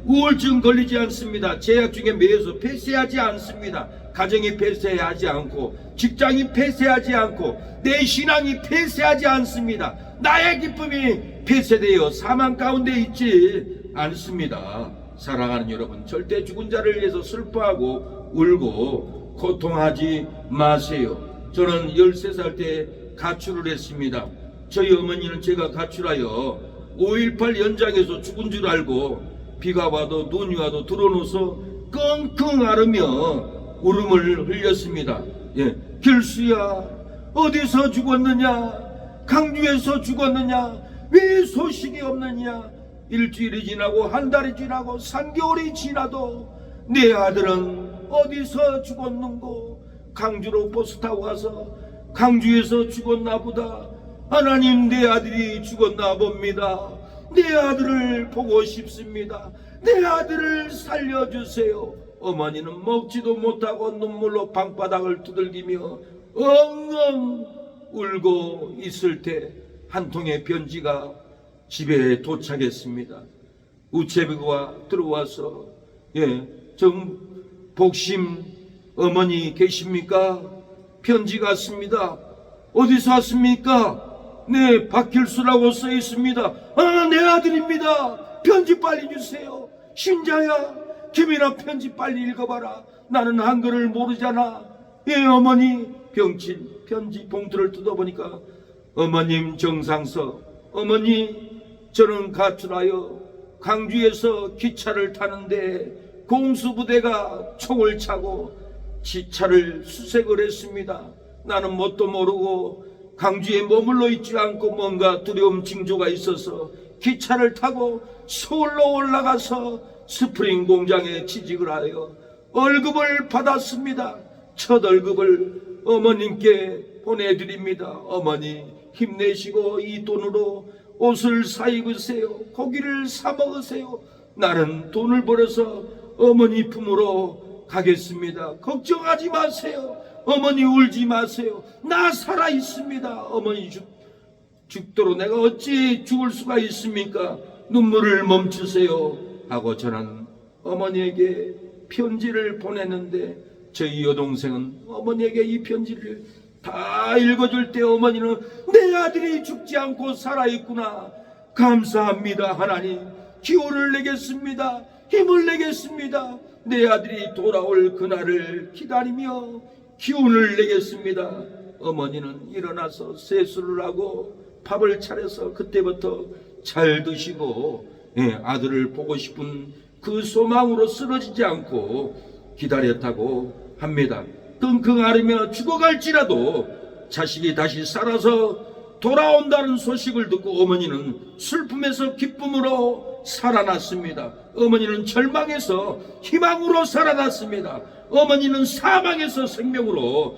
우울증 걸리지 않습니다. 제약 중에 매여서 폐쇄하지 않습니다. 가정이 폐쇄하지 않고 직장이 폐쇄하지 않고 내 신앙이 폐쇄하지 않습니다. 나의 기쁨이 폐쇄되어 사망 가운데 있지 않습니다. 사랑하는 여러분, 절대 죽은 자를 위해서 슬퍼하고 울고 고통하지 마세요. 저는 13살 때 가출을 했습니다. 저희 어머니는 제가 가출하여 5.18 연장에서 죽은 줄 알고 비가 와도 눈이 와도 들어놓아서 끙끙 앓으며 울음을 흘렸습니다. 길수야, 어디서 죽었느냐? 강주에서 죽었느냐? 왜 소식이 없느냐? 일주일이 지나고 한 달이 지나고 3개월이 지나도 내 아들은 어디서 죽었는고? 강주로 버스 타고 가서 강주에서 죽었나 보다. 하나님, 내 아들이 죽었나 봅니다. 내 아들을 보고 싶습니다. 내 아들을 살려주세요. 어머니는 먹지도 못하고 눈물로 방바닥을 두들기며 엉엉 울고 있을 때 한 통의 편지가 집에 도착했습니다. 우체부가 들어와서 정복심 어머니 계십니까? 편지가 왔습니다. 어디서 왔습니까? 네, 박길수라고 써 있습니다. 내 아들입니다. 편지 빨리 주세요. 신자야, 김이나 편지 빨리 읽어봐라. 나는 한글을 모르잖아. 어머니. 병친 편지 봉투를 뜯어보니까 어머님 정상서, 어머니 저는 가출하여 광주에서 기차를 타는데 공수부대가 총을 차고 기차를 수색을 했습니다. 나는 뭣도 모르고 광주에 머물러 있지 않고 뭔가 두려움 징조가 있어서 기차를 타고 서울로 올라가서 스프링 공장에 취직을 하여 월급을 받았습니다. 첫 월급을 어머님께 보내드립니다. 어머니 힘내시고 이 돈으로 옷을 사 입으세요. 고기를 사 먹으세요. 나는 돈을 벌어서 어머니 품으로 가겠습니다. 걱정하지 마세요. 어머니 울지 마세요. 나 살아 있습니다. 어머니 죽도록 내가 어찌 죽을 수가 있습니까? 눈물을 멈추세요 하고 저는 어머니에게 편지를 보냈는데 저희 여동생은 어머니에게 이 편지를 다 읽어줄 때 어머니는 내 아들이 죽지 않고 살아있구나. 감사합니다. 하나님 기호를 내겠습니다. 힘을 내겠습니다. 내 아들이 돌아올 그날을 기다리며 기운을 내겠습니다. 어머니는 일어나서 세수를 하고 밥을 차려서 그때부터 잘 드시고 아들을 보고 싶은 그 소망으로 쓰러지지 않고 기다렸다고 합니다. 끙끙 앓으며 죽어갈지라도 자식이 다시 살아서 돌아온다는 소식을 듣고 어머니는 슬픔에서 기쁨으로 살아났습니다. 어머니는 절망에서 희망으로 살아났습니다. 어머니는 사망에서 생명으로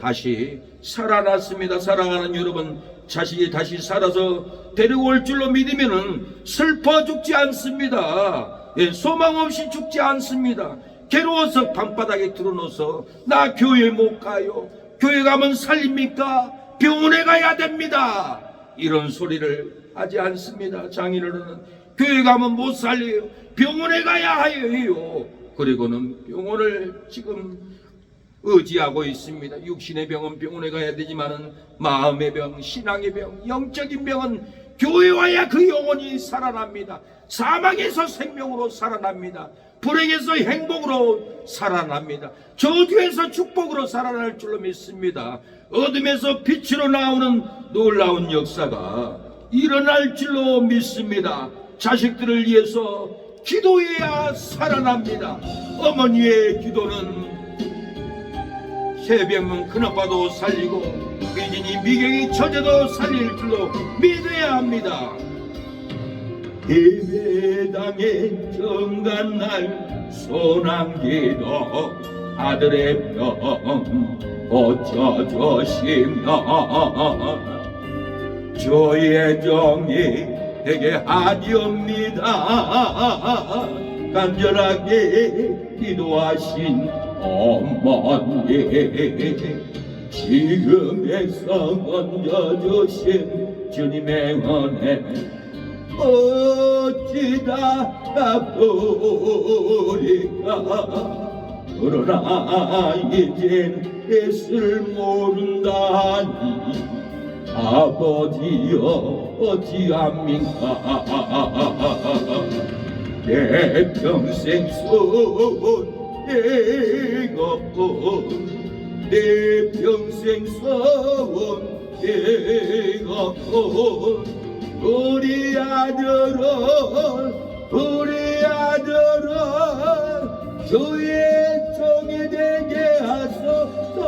다시 살아났습니다. 사랑하는 여러분, 자식이 다시 살아서 데려올 줄로 믿으면은 슬퍼 죽지 않습니다. 소망 없이 죽지 않습니다. 괴로워서 방바닥에 들어놓아서 나 교회 못 가요. 교회 가면 살립니까? 병원에 가야 됩니다. 이런 소리를 하지 않습니다. 장인어른은 교회 가면 못 살려요. 병원에 가야 해요. 그리고는 병원을 지금 의지하고 있습니다. 육신의 병은 병원에 가야 되지만은 마음의 병, 신앙의 병, 영적인 병은 교회 와야 그 영혼이 살아납니다. 사망에서 생명으로 살아납니다. 불행에서 행복으로 살아납니다. 저주에서 축복으로 살아날 줄로 믿습니다. 어둠에서 빛으로 나오는 놀라운 역사가 일어날 줄로 믿습니다. 자식들을 위해서 기도해야 살아납니다. 어머니의 기도는 새벽은 큰아빠도 살리고 미진이 미경이 처제도 살릴 줄로 믿어야 합니다. 예배당에 정간날 소남기도 아들의 병 고쳐주시며 저의 정이 되게 하리옵니다. 간절하게 기도하신 어머니 지금에서 얹어주신 주님의 은혜 어찌다 갚으리까. 그러나 이젠 애쓸 모른다니 아버지여 어찌합니까. 내 평생 손해가 내 평생 손해가 우리 아들은 주의 종이 되게 하소서.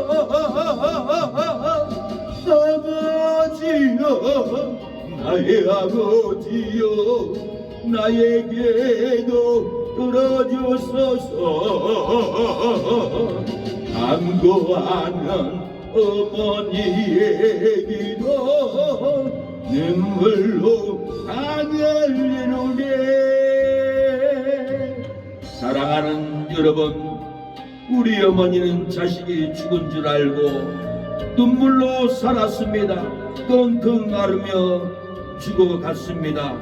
아버지여 나의 아버지여 나에게도 들어주소서. 간구하는 어머니의 기도 눈물로 강을 이루네. 사랑하는 여러분, 우리 어머니는 자식이 죽은 줄 알고 눈물로 살았습니다. 끙끙 앓으며 죽어갔습니다.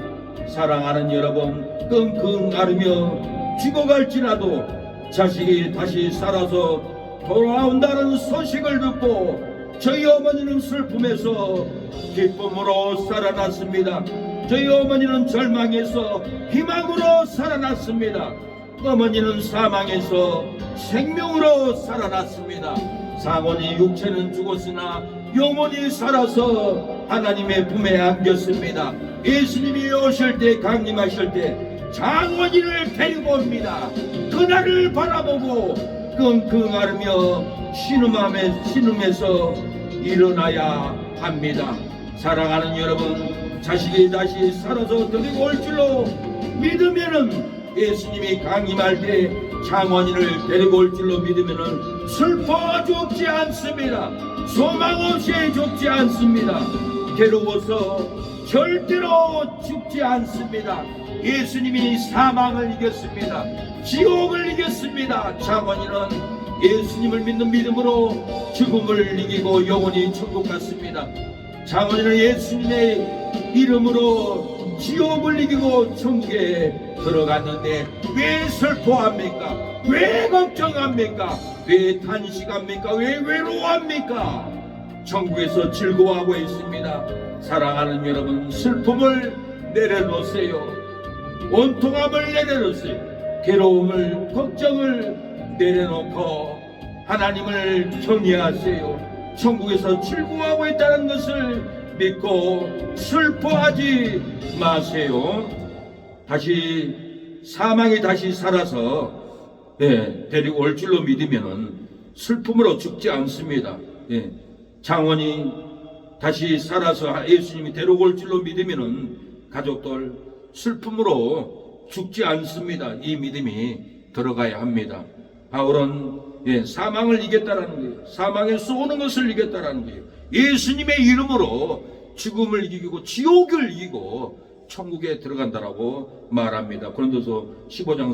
사랑하는 여러분, 끙끙 앓으며 죽어갈지라도 자식이 다시 살아서 돌아온다는 소식을 듣고 저희 어머니는 슬픔에서 기쁨으로 살아났습니다. 저희 어머니는 절망에서 희망으로 살아났습니다. 어머니는 사망에서 생명으로 살아났습니다. 상원이 육체는 죽었으나 영혼이 살아서 하나님의 품에 안겼습니다. 예수님이 오실 때, 강림하실 때 장원인을 데리고 옵니다. 그날을 바라보고 끙끙 앓으며 신음에서 일어나야 합니다. 사랑하는 여러분, 자식이 다시 살아서 데리고 올 줄로 믿으면은, 예수님이 강림할 때 장원인을 데리고 올 줄로 믿으면은 슬퍼 죽지 않습니다. 소망 없이 죽지 않습니다. 괴로워서 절대로 죽지 않습니다. 예수님이 사망을 이겼습니다. 지옥을 이겼습니다. 장원인은 예수님을 믿는 믿음으로 죽음을 이기고 영원히 천국 갔습니다. 장원인은 예수님의 이름으로 지옥을 이기고 천국에 들어갔는데 왜 슬퍼합니까? 왜 걱정합니까? 왜 단식합니까? 왜 외로워합니까? 천국에서 즐거워하고 있습니다. 사랑하는 여러분, 슬픔을 내려놓으세요. 원통함을 내려놓으세요. 괴로움을, 걱정을 내려놓고 하나님을 경외하세요. 천국에서 즐거워하고 있다는 것을 믿고 슬퍼하지 마세요. 다시 사망이 다시 살아서 데리고 올 줄로 믿으면 슬픔으로 죽지 않습니다. 장원이 다시 살아서 예수님이 데리고 올 줄로 믿으면 가족들 슬픔으로 죽지 않습니다. 이 믿음이 들어가야 합니다. 바울은 사망을 이겼다라는 거예요. 사망에 쏘는 것을 이겼다라는 거예요. 예수님의 이름으로 죽음을 이기고 지옥을 이기고 천국에 들어간다라고 말합니다. 고린도서 15장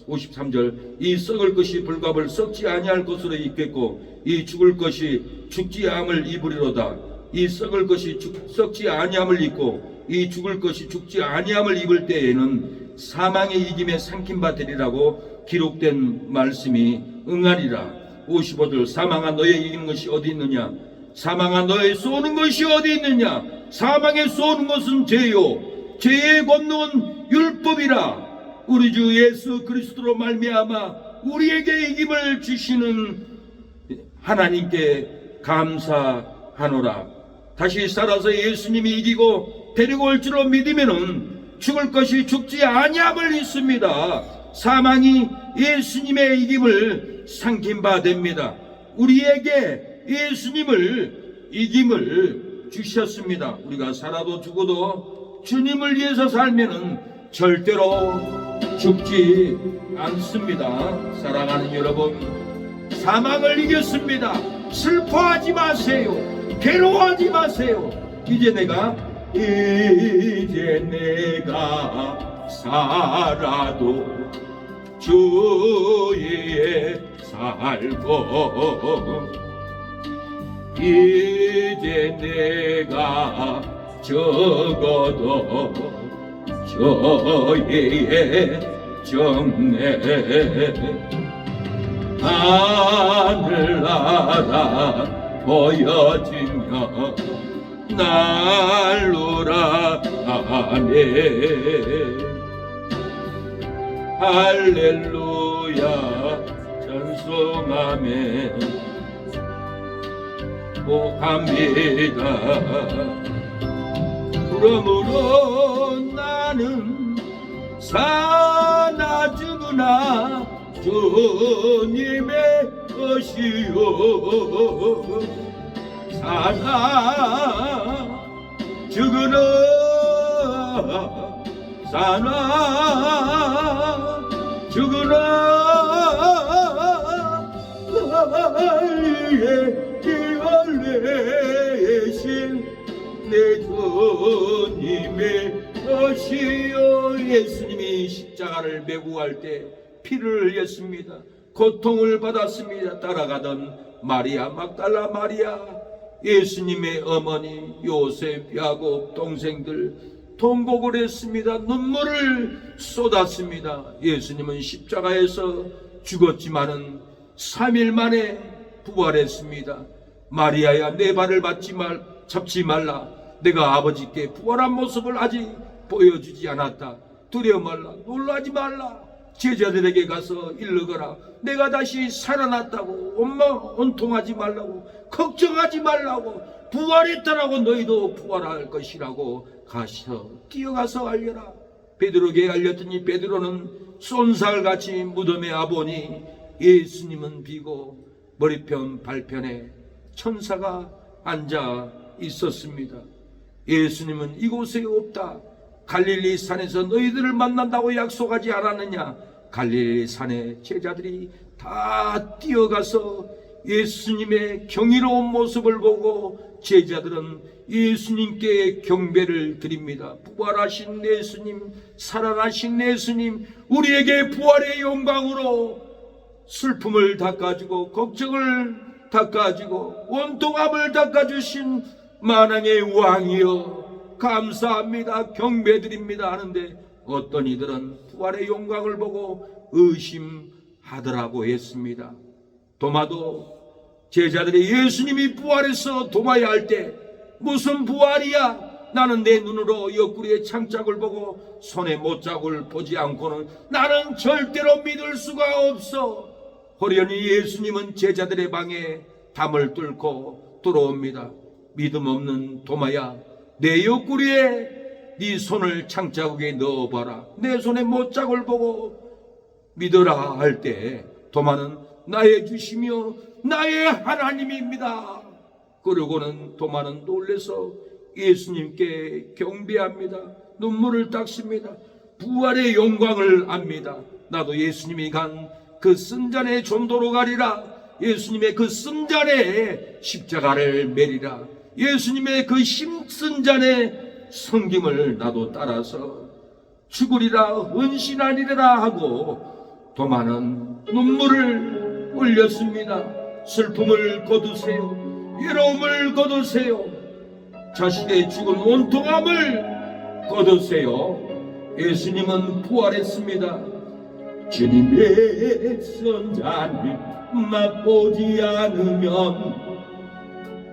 53절, 이 썩을 것이 불갑을 썩지 아니할 것으로 있겠고 이 죽을 것이 죽지 아니함을 입으리로다. 이 썩을 것이 썩지 아니함을 입고 이 죽을 것이 죽지 아니함을 입을 때에는 사망의 이김에 삼킨 바 되리라고 기록된 말씀이 응하리라. 55절, 사망아 너의 이기는 것이 어디 있느냐? 사망아 너의 쏘는 것이 어디 있느냐? 사망에 쏘는 것은 죄요 죄의 권능은 율법이라. 우리 주 예수 그리스도로 말미암아 우리에게 이김을 주시는 하나님께 감사하노라. 다시 살아서 예수님이 이기고 데리고 올 줄로 믿으면은 죽을 것이 죽지 아니함을 믿습니다. 사망이 예수님의 이김을 삼킨 바 됩니다. 우리에게 예수님을 이김을 주셨습니다. 우리가 살아도 죽어도 주님을 위해서 살면은 절대로 죽지 않습니다. 사랑하는 여러분, 사망을 이겼습니다. 슬퍼하지 마세요. 괴로워하지 마세요. 이제 내가 살아도 주 위에 살고 이제 내가 적어도 저의 정례 하늘나라 보여지며 날로라 아멘. 할렐루야 찬송하며 합니다. 그러므로 나는 사나 죽으나 주님의 것이요 사나 죽으나 사나 죽으나 알레신 내 주님의 것이요. 예수님이 십자가를 메고 갈 때 피를 흘렸습니다. 고통을 받았습니다. 따라가던 마리아 막달라 마리아, 예수님의 어머니 요셉, 야곱 동생들 통곡을 했습니다. 눈물을 쏟았습니다. 예수님은 십자가에서 죽었지만은 3일 만에 부활했습니다. 마리아야, 내 발을 잡지 말라. 내가 아버지께 부활한 모습을 아직 보여주지 않았다. 두려워 말라. 놀라지 말라. 제자들에게 가서 일러거라. 내가 다시 살아났다고. 온통하지 말라고. 걱정하지 말라고. 부활했다라고. 너희도 부활할 것이라고 가서 뛰어가서 알려라. 베드로에게 알렸더니 베드로는 쏜살같이 무덤에 와보니 예수님은 비고 머리편 발편에 천사가 앉아 있었습니다. 예수님은 이곳에 없다. 갈릴리 산에서 너희들을 만난다고 약속하지 않았느냐? 갈릴리 산에 제자들이 다 뛰어가서 예수님의 경이로운 모습을 보고 제자들은 예수님께 경배를 드립니다. 부활하신 예수님, 살아나신 예수님, 우리에게 부활의 영광으로 슬픔을 닦아주고 걱정을 닦아주고 원통함을 닦아주신 만왕의 왕이여 감사합니다, 경배드립니다 하는데 어떤 이들은 부활의 영광을 보고 의심하더라고 했습니다. 도마도 제자들이 예수님이 부활해서 도마야 할 때 무슨 부활이야? 나는 내 눈으로 옆구리의 창짝을 보고 손에 못자국을 보지 않고는 나는 절대로 믿을 수가 없어. 호련히 예수님은 제자들의 방에 담을 뚫고 들어옵니다. 믿음 없는 도마야, 내 옆구리에 네 손을 창자국에 넣어봐라. 내 손에 못자국을 보고 믿어라 할 때 도마는 나의 주시며 나의 하나님입니다. 그러고는 도마는 놀라서 예수님께 경배합니다. 눈물을 닦습니다. 부활의 영광을 압니다. 나도 예수님이 간 그 쓴잔에 전도로 가리라. 예수님의 그 쓴잔에 십자가를 매리라. 예수님의 그 힘쓴잔에 성김을 나도 따라서 죽으리라 헌신하리라 하고 도마는 눈물을 흘렸습니다. 슬픔을 거두세요. 외로움을 거두세요. 자신의 죽은 원통함을 거두세요. 예수님은 부활했습니다. 주님의 선잔을 맛보지 않으면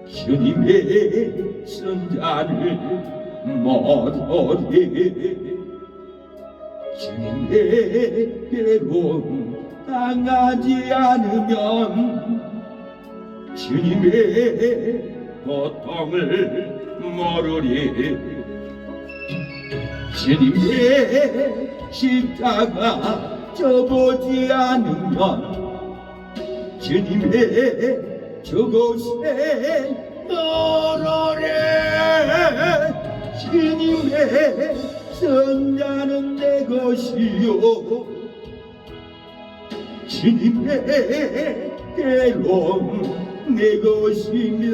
주님의 선잔을 못하리. 주님의 괴로움 당하지 않으면 주님의 고통을 모르리. 주님의 십자가 져보지 않으면 주님의 저곳에 모르리. 주님의 선자는 내 것이요 주님의 괴로움 내 것이며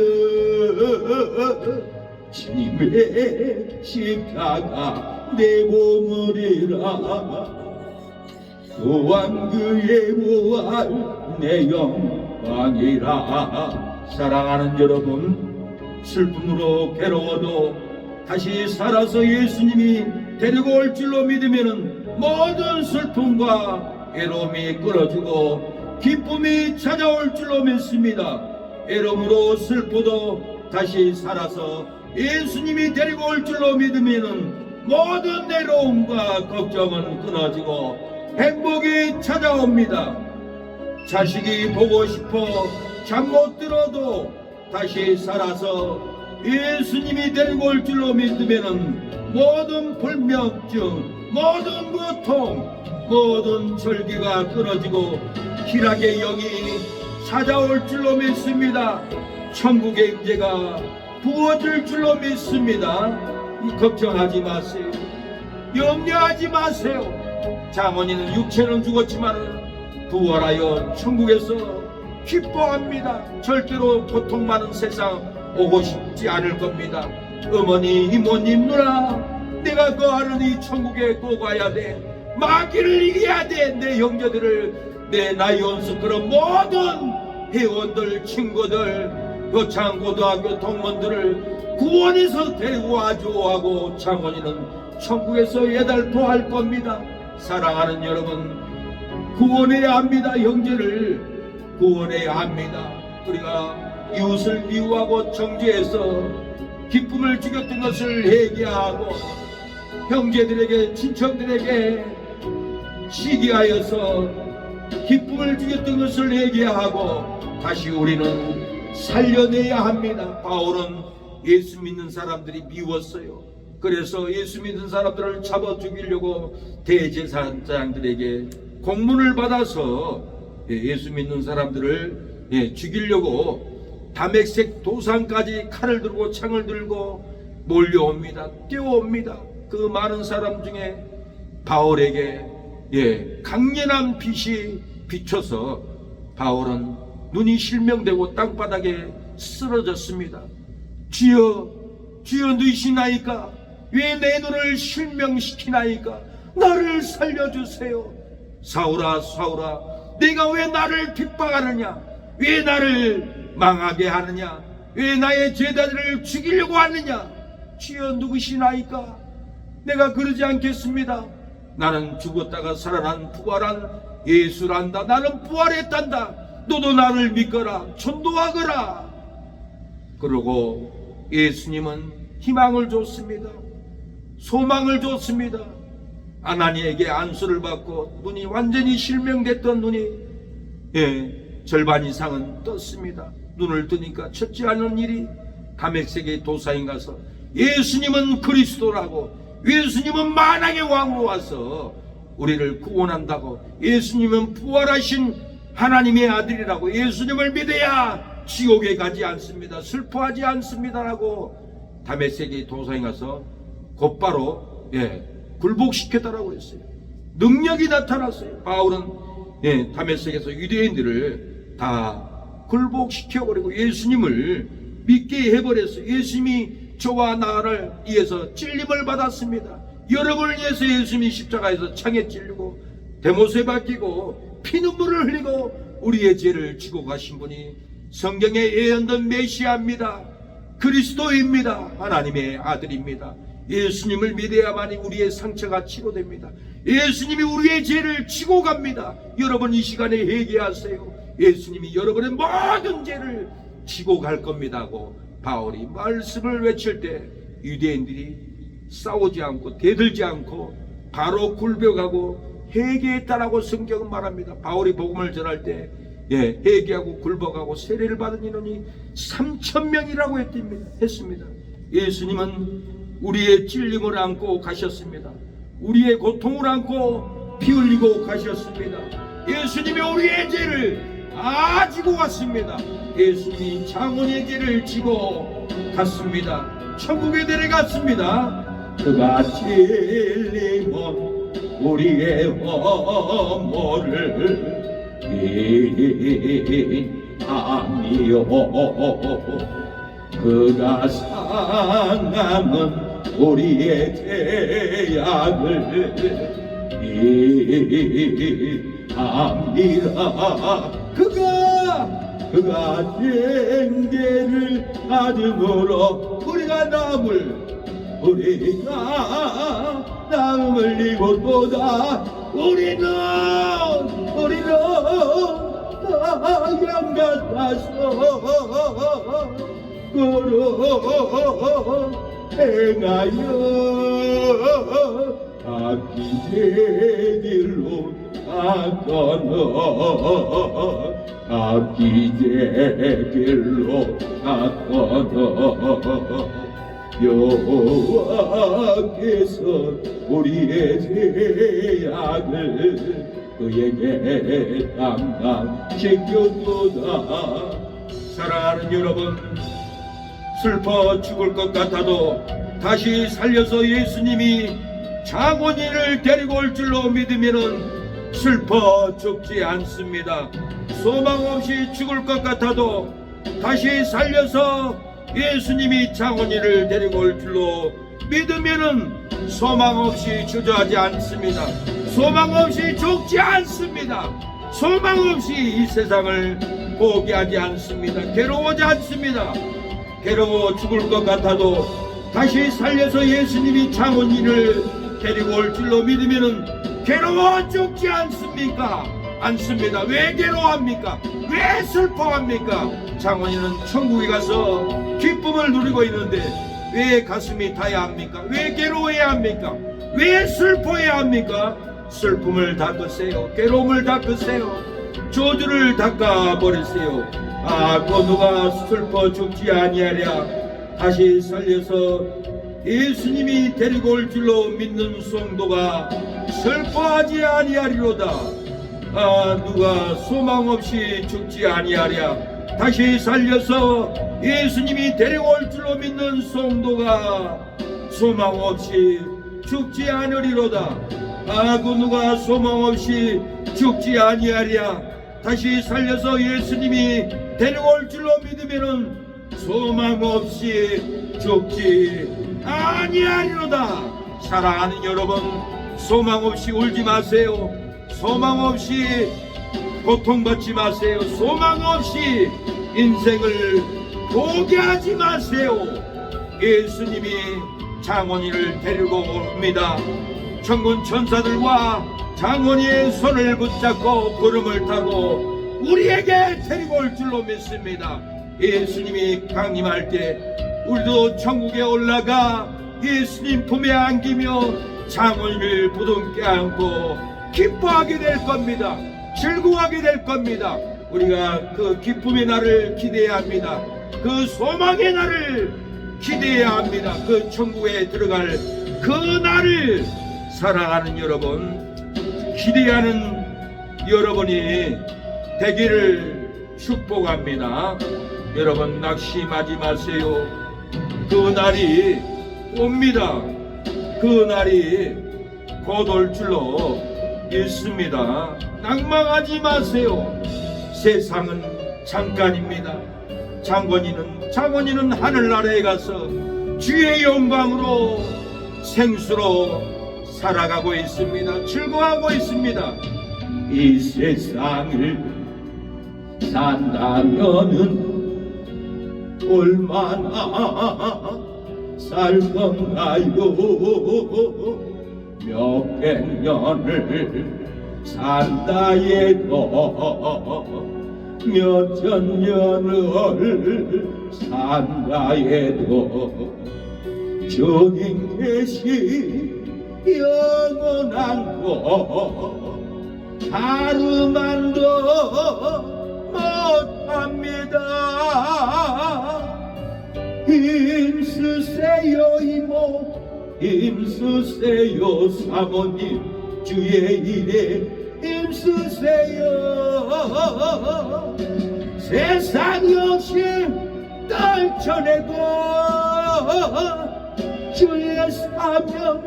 주님의 십자가 내 보물이라. 또한 그의 부활 내 영광이라. 사랑하는 여러분, 슬픔으로 괴로워도 다시 살아서 예수님이 데리고 올 줄로 믿으면 모든 슬픔과 괴로움이 끊어지고 기쁨이 찾아올 줄로 믿습니다. 외로움으로 슬퍼도 다시 살아서 예수님이 데리고 올 줄로 믿으면 모든 외로움과 걱정은 끊어지고 행복이 찾아옵니다. 자식이 보고 싶어 잠 못 들어도 다시 살아서 예수님이 데리고 올 줄로 믿으면 모든 불면증, 모든 고통, 모든 절기가 끊어지고 희락의 영이 찾아올 줄로 믿습니다. 천국의 임재가 부어질 줄로 믿습니다. 걱정하지 마세요. 염려하지 마세요. 장원이는 육체는 죽었지만 부활하여 천국에서 기뻐합니다. 절대로 고통 많은 세상 오고 싶지 않을 겁니다. 어머니, 이모님, 누나, 내가 거하는 이 천국에 꼭 가야 돼. 마귀를 이겨야 돼. 내 형제들을, 내 나이 온수 그런 모든 회원들, 친구들, 거창고등학교 동문들을 구원해서 데리고 와줘 하고 장원이는 천국에서 예달포할 겁니다. 사랑하는 여러분, 구원해야 합니다. 형제를 구원해야 합니다. 우리가 이웃을 미워하고 정죄해서 기쁨을 죽였던 것을 회개하고 형제들에게, 친척들에게 시기하여서 기쁨을 죽였던 것을 회개하고 다시 우리는 살려내야 합니다. 바울은 예수 믿는 사람들이 미웠어요. 그래서 예수 믿는 사람들을 잡아 죽이려고 대제사장들에게 공문을 받아서 예수 믿는 사람들을 죽이려고 다메섹 도상까지 칼을 들고 창을 들고 몰려옵니다. 뛰어옵니다. 그 많은 사람 중에 바울에게 강렬한 빛이 비춰서 바울은 눈이 실명되고 땅바닥에 쓰러졌습니다. 주여, 주여 누이시나이까? 왜 내 눈을 실명시키나이까? 나를 살려주세요. 사울아, 사울아, 네가 왜 나를 핍박하느냐? 왜 나를 망하게 하느냐? 왜 나의 제자들을 죽이려고 하느냐? 주여 누구시나이까? 내가 그러지 않겠습니다. 나는 죽었다가 살아난 부활한 예수란다. 나는 부활했단다. 너도 나를 믿거라. 전도하거라. 그러고 예수님은 희망을 줬습니다. 소망을 줬습니다. 아나니에게 안수를 받고 눈이 완전히 실명됐던 눈이 절반 이상은 떴습니다. 눈을 뜨니까 첫째 하는 일이 다메섹의 도사인 가서 예수님은 그리스도라고, 예수님은 만왕의 왕으로 와서 우리를 구원한다고, 예수님은 부활하신 하나님의 아들이라고, 예수님을 믿어야 지옥에 가지 않습니다, 슬퍼하지 않습니다라고 다메섹의 도사에 가서 곧바로 굴복시켰다라고 했어요. 능력이 나타났어요. 바울은 다메섹에서 유대인들을 다 굴복시켜버리고 예수님을 믿게 해버렸어요. 예수님이 저와 나를 위해서 찔림을 받았습니다. 여러분을 위해서 예수님이 십자가에서 창에 찔리고 대못에 박히고 피눈물을 흘리고 우리의 죄를 지고 가신 분이 성경에 예언된 메시아입니다. 그리스도입니다. 하나님의 아들입니다. 예수님을 믿어야만이 우리의 상처가 치료됩니다. 예수님이 우리의 죄를 지고 갑니다. 여러분 이 시간에 회개하세요. 예수님이 여러분의 모든 죄를 지고 갈 겁니다 하고 바울이 말씀을 외칠 때 유대인들이 싸우지 않고 대들지 않고 바로 굴복하고 회개했다라고 성경은 말합니다. 바울이 복음을 전할 때 회개하고 굴복하고 세례를 받은 인원이 3,000명이라고 했습니다. 예수님은 우리의 찔림을 안고 가셨습니다. 우리의 고통을 안고 피 흘리고 가셨습니다. 예수님이 우리의 죄를 다 지고 갔습니다. 예수님이 장원의 죄를 지고 갔습니다. 천국에 데려갔습니다. 그가 찔림은 우리의 허물을 인함이요 그가 상함은 우리의 죄악을 인함이라. 그가 쟁개를 받음으로 우리가 나음을 입었도다. 우리는 양 같아서 걸어 행하여 악기제 길로 갔거너 악기제 길로 갔거너 여호와께서 우리의 죄악을 그에게 담당시켰도다. 사랑하는 여러분, 슬퍼 죽을 것 같아도 다시 살려서 예수님이 장원인을 데리고 올 줄로 믿으면 슬퍼 죽지 않습니다. 소망 없이 죽을 것 같아도 다시 살려서 예수님이 장원인을 데리고 올 줄로 믿으면 소망 없이 주저하지 않습니다. 소망 없이 죽지 않습니다. 소망 없이 이 세상을 포기하지 않습니다. 괴로워하지 않습니다. 괴로워 죽을 것 같아도 다시 살려서 예수님이 장원인을 데리고 올 줄로 믿으면 괴로워 죽지 않습니까? 않습니다. 왜 괴로워합니까? 왜 슬퍼합니까? 장원인은 천국에 가서 기쁨을 누리고 있는데 왜 가슴이 타야 합니까? 왜 괴로워해야 합니까? 왜 슬퍼해야 합니까? 슬픔을 닦으세요. 괴로움을 닦으세요. 저주를 닦아버리세요. 그 누가 슬퍼 죽지 아니하랴 다시 살려서 예수님이 데리고 올 줄로 믿는 성도가 슬퍼하지 아니하리로다. 누가 소망 없이 죽지 아니하랴. 다시 살려서 예수님이 데리고 올 줄로 믿는 성도가 소망 없이 죽지 않으리로다. 그 누가 소망 없이 죽지 아니하랴. 다시 살려서 예수님이 데리고 올 줄로 믿으면은 소망 없이 죽지 아니하리로다. 사랑하는 여러분, 소망 없이 울지 마세요. 소망 없이 고통받지 마세요. 소망 없이 인생을 포기하지 마세요. 예수님이 장원이를 데리고 옵니다. 천군 천사들과 장원이의 손을 붙잡고 구름을 타고 우리에게 데리고 올 줄로 믿습니다. 예수님이 강림할 때 우리도 천국에 올라가 예수님 품에 안기며 장원이를 부둥켜 안고 기뻐하게 될 겁니다. 즐거워하게 될 겁니다. 우리가 그 기쁨의 날을 기대해야 합니다. 그 소망의 날을 기대해야 합니다. 그 천국에 들어갈 그 날을 사랑하는 여러분, 기대하는 여러분이 되기를 축복합니다. 여러분, 낙심하지 마세요. 그 날이 옵니다. 그 날이 곧 올 줄로 믿습니다. 낭망하지 마세요. 세상은 잠깐입니다. 장원이는 하늘나라에 가서 주의 영광으로 생수로 살아가고 있습니다. 즐거워하고 있습니다. 이 세상을 산다면은 얼마나 살 건가요? 몇백 년을 산다 해도 몇천 년을 산다 해도 주님 계신 영원한 곳 하루만도 못합니다. 힘쓰세요 이모, 힘쓰세요 사모님, 주의 일에 힘쓰세요. 세상 욕심 떨쳐내고 주의 사명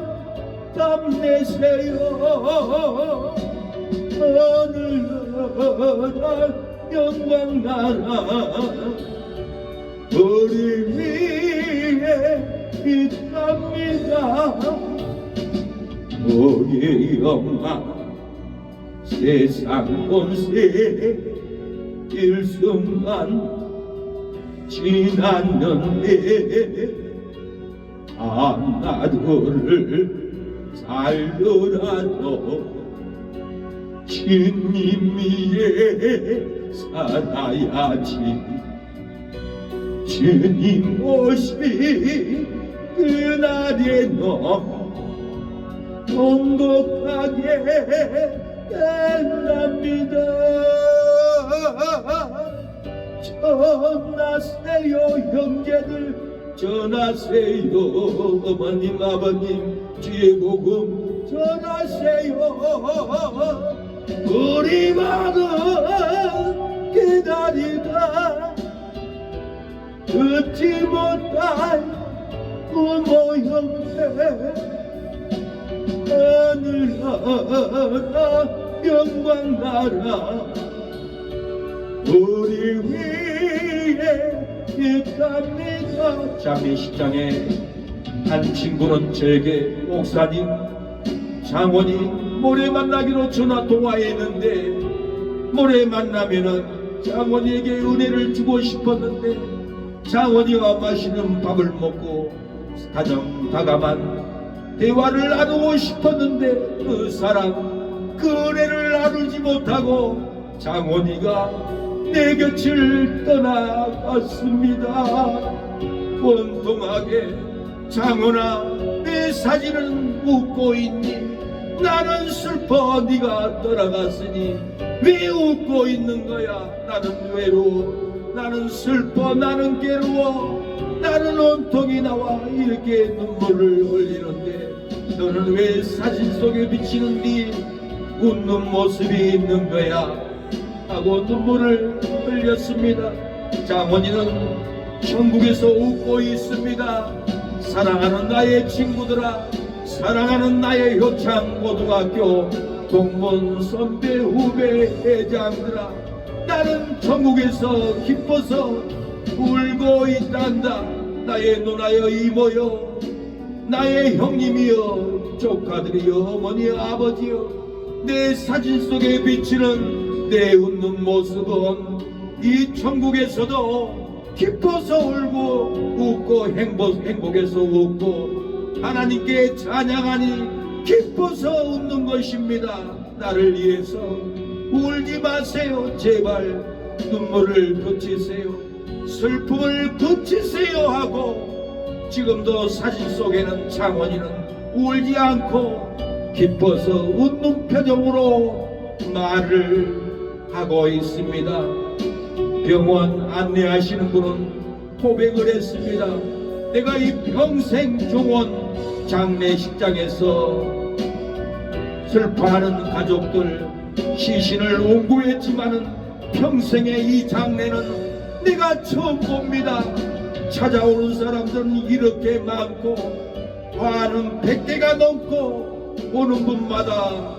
땀내세요. 오늘날 영광 나라 우리 위에 있답니다. 우리 영광 세상 본세 일순간 지났는데 하나둘을 살더라도 주님 위에 살아야지. 주님 오시 그날에는 행복하게 된답니다. 전하세요 형제들, 전하세요 어머님 아버님, 주의 복음 전하세요. 우리 마음 기다리다 듣지 못한 부모 형제 하늘나라 영광 나라 우리 위에 있답니다. 장례 식장에 한 친구는 저에게 목사님, 장원이 모레 만나기로 전화 통화했는데 모레 만나면은 장원이에게 은혜를 주고 싶었는데 장원이와 맛있는 밥을 먹고 다정다감한 대화를 나누고 싶었는데 그 사랑, 그 은혜를 나누지 못하고 장원이가 내 곁을 떠나갔습니다. 원통하게 장원아, 내 사진은 웃고 있니? 나는 슬퍼 네가 떠나갔으니 왜 웃고 있는 거야? 나는 외로워, 나는 슬퍼, 나는 괴로워. 나는 온통이 나와 이렇게 눈물을 흘리는데 너는 왜 사진 속에 비치는 네 웃는 모습이 있는 거야 하고 눈물을 흘렸습니다. 장원이는 천국에서 웃고 있습니다. 사랑하는 나의 친구들아, 사랑하는 나의 효창고등학교 동문 선배 후배 회장들아, 나는 천국에서 기뻐서 울고 있단다. 나의 누나여 이모여, 나의 형님이여, 조카들이여, 어머니여, 아버지여, 내 사진 속에 비치는 내 웃는 모습은 이 천국에서도 기뻐서 울고 웃고 행복해서 웃고 하나님께 찬양하니 기뻐서 웃는 것입니다. 나를 위해서 울지 마세요. 제발 눈물을 그치세요. 슬픔을 그치세요 하고 지금도 사진 속에는 장원이는 울지 않고 기뻐서 웃는 표정으로 말을 하고 있습니다. 병원 안내하시는 분은 고백을 했습니다. 내가 이 평생 종원 장례식장에서 슬퍼하는 가족들 시신을 온구했지만은 평생의 이 장례는 내가 처음 봅니다. 찾아오는 사람들은 이렇게 많고 화는 100개가 넘고 오는 분마다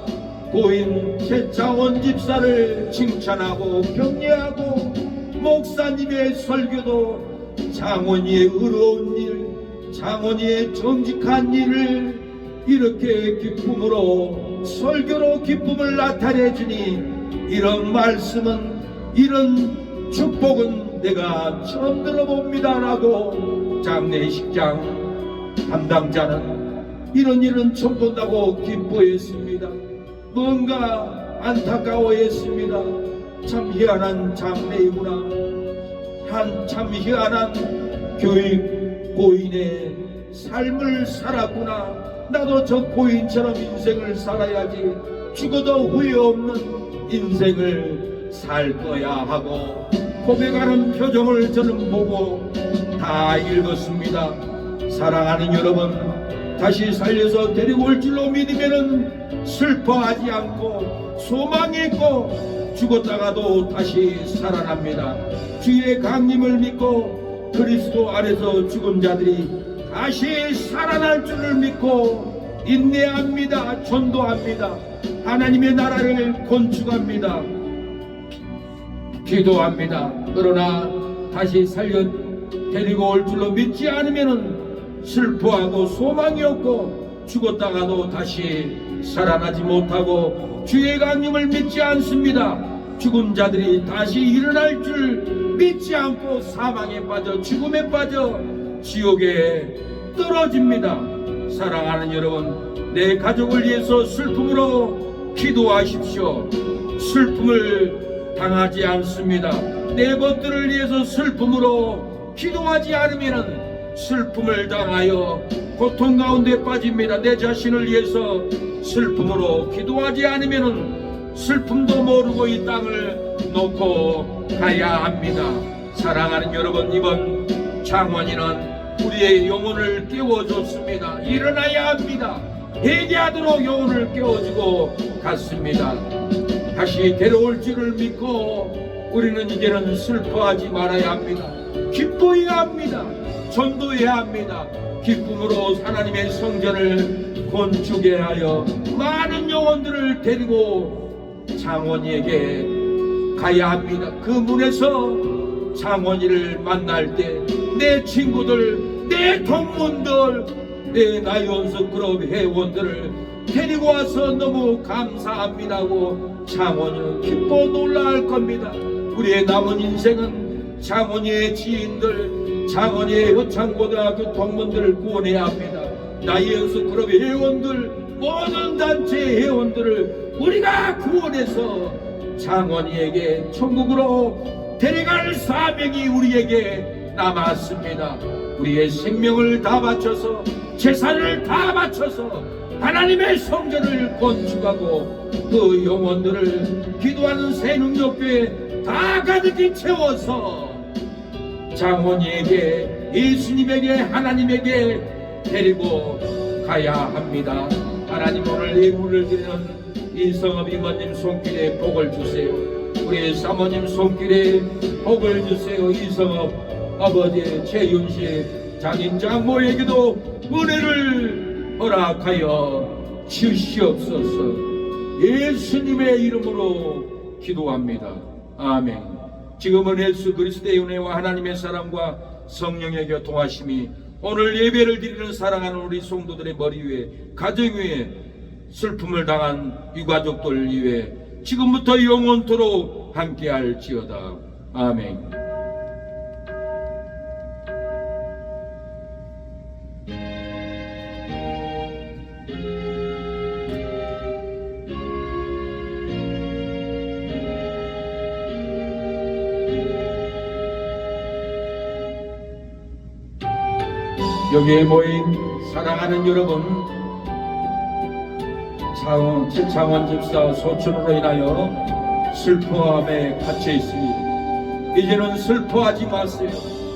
고인 최창원 집사를 칭찬하고 격려하고 목사님의 설교도 장원이의 의로운 일, 장원이의 정직한 일을 이렇게 기쁨으로 설교로 기쁨을 나타내주니 이런 말씀은 이런 축복은 내가 처음 들어봅니다 라고 장례식장 담당자는 이런 일은 처음 본다고 기뻐했습니다. 뭔가 안타까워했습니다. 참 희한한 장래이구나. 참 희한한 교육 고인의 삶을 살았구나. 나도 저 고인처럼 인생을 살아야지. 죽어도 후회 없는 인생을 살 거야 하고 고백하는 표정을 저는 보고 다 읽었습니다. 사랑하는 여러분, 다시 살려서 데리고 올 줄로 믿으면은 슬퍼하지 않고 소망이 있고 죽었다가도 다시 살아납니다. 주의 강림을 믿고 그리스도 안에서 죽은 자들이 다시 살아날 줄을 믿고 인내합니다. 전도합니다. 하나님의 나라를 건축합니다. 기도합니다. 그러나 다시 살려 데리고 올 줄로 믿지 않으면은 슬퍼하고 소망이 없고 죽었다가도 다시 살아나지 못하고 주의 강림을 믿지 않습니다. 죽은 자들이 다시 일어날 줄 믿지 않고 사망에 빠져 죽음에 빠져 지옥에 떨어집니다. 사랑하는 여러분, 내 가족을 위해서 슬픔으로 기도하십시오. 슬픔을 당하지 않습니다. 내 것들을 위해서 슬픔으로 기도하지 않으면 슬픔을 당하여 고통 가운데 빠집니다. 내 자신을 위해서 슬픔으로 기도하지 않으면 슬픔도 모르고 이 땅을 놓고 가야 합니다. 사랑하는 여러분, 이번 장원이는 우리의 영혼을 깨워줬습니다. 일어나야 합니다. 회개하도록 영혼을 깨워주고 갔습니다. 다시 데려올 줄을 믿고 우리는 이제는 슬퍼하지 말아야 합니다. 기뻐해야 합니다. 전도해야 합니다. 기쁨으로 하나님의 성전을 건축해야 하여 많은 영혼들을 데리고 장원이에게 가야 합니다. 그 문에서 장원이를 만날 때 내 친구들, 내 동문들, 내 나연수 그룹 회원들을 데리고 와서 너무 감사합니다고 장원이는 기뻐 놀라할 겁니다. 우리의 남은 인생은 장원이의 지인들, 장원이의 효창고등학교 동문들을 구원해야 합니다. 나연수 그룹 회원들, 모든 단체 회원들을 우리가 구원해서 장원이에게 천국으로 데려갈 사명이 우리에게 남았습니다. 우리의 생명을 다 바쳐서 재산을 다 바쳐서 하나님의 성전을 건축하고 그 영혼들을 기도하는 새능력교에 다 가득히 채워서 장원이에게 예수님에게 하나님에게 데리고 가야 합니다. 하나님 오늘 예물을 드리는 이성업 이모님 손길에 복을 주세요. 우리 사모님 손길에 복을 주세요. 이성업 아버지 최윤식 장인 장모에게도 은혜를 허락하여 주시옵소서. 예수님의 이름으로 기도합니다. 아멘. 지금은 예수 그리스도의 은혜와 하나님의 사랑과 성령의 교통하심이 오늘 예배를 드리는 사랑하는 우리 성도들의 머리 위에, 가정 위에, 슬픔을 당한 유가족들 위에 지금부터 영원토록 함께할지어다. 아멘. 여기에 모인 사랑하는 여러분, 최창원 집사 소천으로 인하여 슬퍼함에 갇혀 있습니다. 이제는 슬퍼하지 마세요.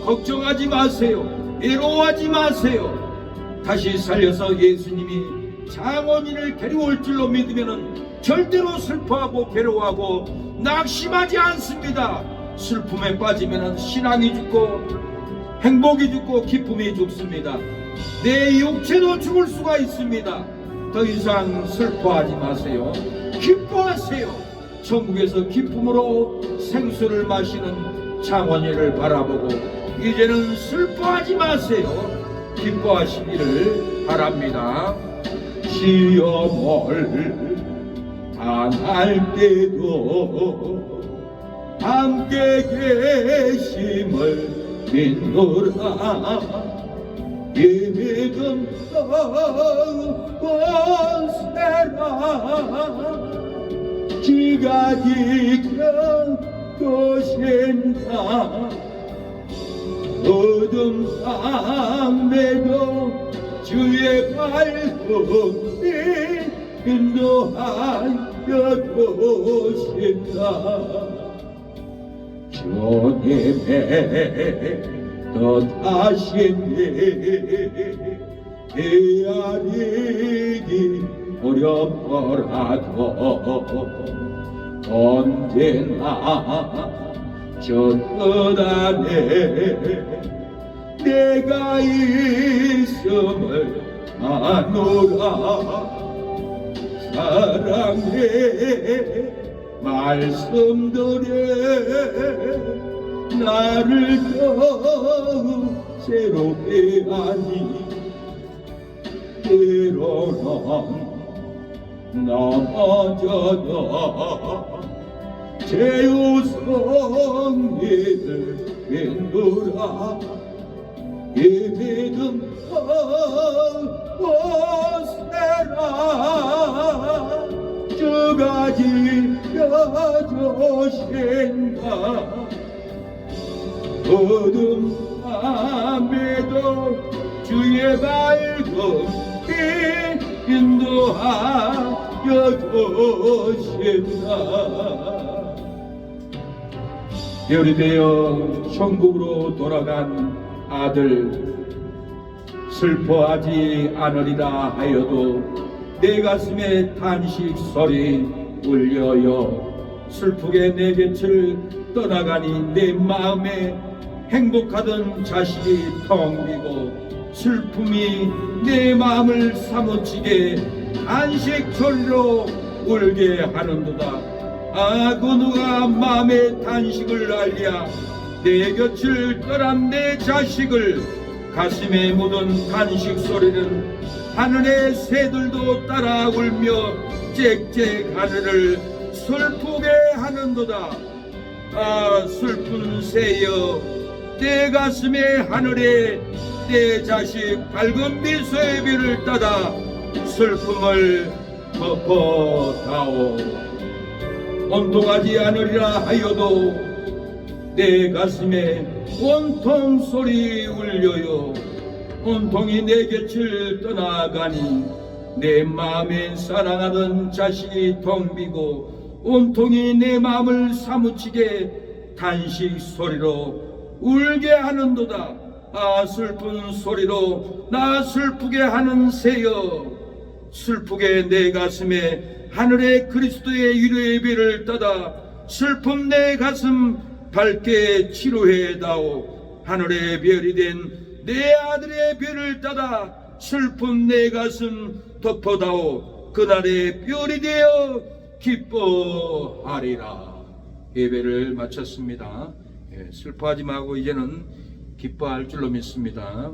걱정하지 마세요. 외로워하지 마세요. 다시 살려서 예수님이 장원인을 데려올 줄로 믿으면 절대로 슬퍼하고 괴로워하고 낙심하지 않습니다. 슬픔에 빠지면 신앙이 죽고 행복이 죽고 기쁨이 죽습니다. 내 육체도 죽을 수가 있습니다. 더 이상 슬퍼하지 마세요. 기뻐하세요. 천국에서 기쁨으로 생수를 마시는 장원이를 바라보고 이제는 슬퍼하지 마세요. 기뻐하시기를 바랍니다. 시험을 당할 때도 함께 계심을 믿노라. 예배금 권세라 지가 지켜 것인가. 어둠 밤에도 주의 밝음이 인도하여 도신다. 주님의 뜻하시니 헤아리기 어렵더라도 언제나 저 뜻 안에 내가 있음을 아노라. 사랑의 말씀들에 나를 더욱 새롭게 하니 때로는 넘어져도 제우성리를 vend으라. 예배는 오세라. 주가 지켜주신다. 어둠 밤에도 주의 밝음이 인도하여 주신다. 별이 되어 천국으로 돌아간 아들, 슬퍼하지 않으리라 하여도 내 가슴에 단식 소리 울려요. 슬프게 내 곁을 떠나가니 내 마음에 행복하던 자식이 텅 비고 슬픔이 내 마음을 사무치게 단식 소리로 울게 하는도다. 아, 그 누가 마음의 단식을 알랴. 내 곁을 떠난 내 자식을 가슴에 묻은 단식 소리는 하늘의 새들도 따라 울며 짹짹 하늘을 슬프게 하는도다. 아, 슬픈 새여 내 가슴에 하늘에 내 자식 밝은 미소의 비를 따다 슬픔을 덮어다오. 온통하지 않으리라 하여도 내 가슴에 온통 소리 울려요. 온통이 내 곁을 떠나가니 내 마음에 사랑하던 자식이 텅 비고 온통이 내 마음을 사무치게 단식 소리로 울게 하는도다. 아 슬픈 소리로 나 슬프게 하는 새여 슬프게 내 가슴에 하늘의 그리스도의 위로의 별을 따다 슬픔 내 가슴 밝게 치료해 다오 하늘의 별이 된 내 아들의 별을 따다 슬픔 내 가슴 덮어다오 그날의 별이 되어 기뻐하리라. 예배를 마쳤습니다. 슬퍼하지 말고 이제는 기뻐할 줄로 믿습니다.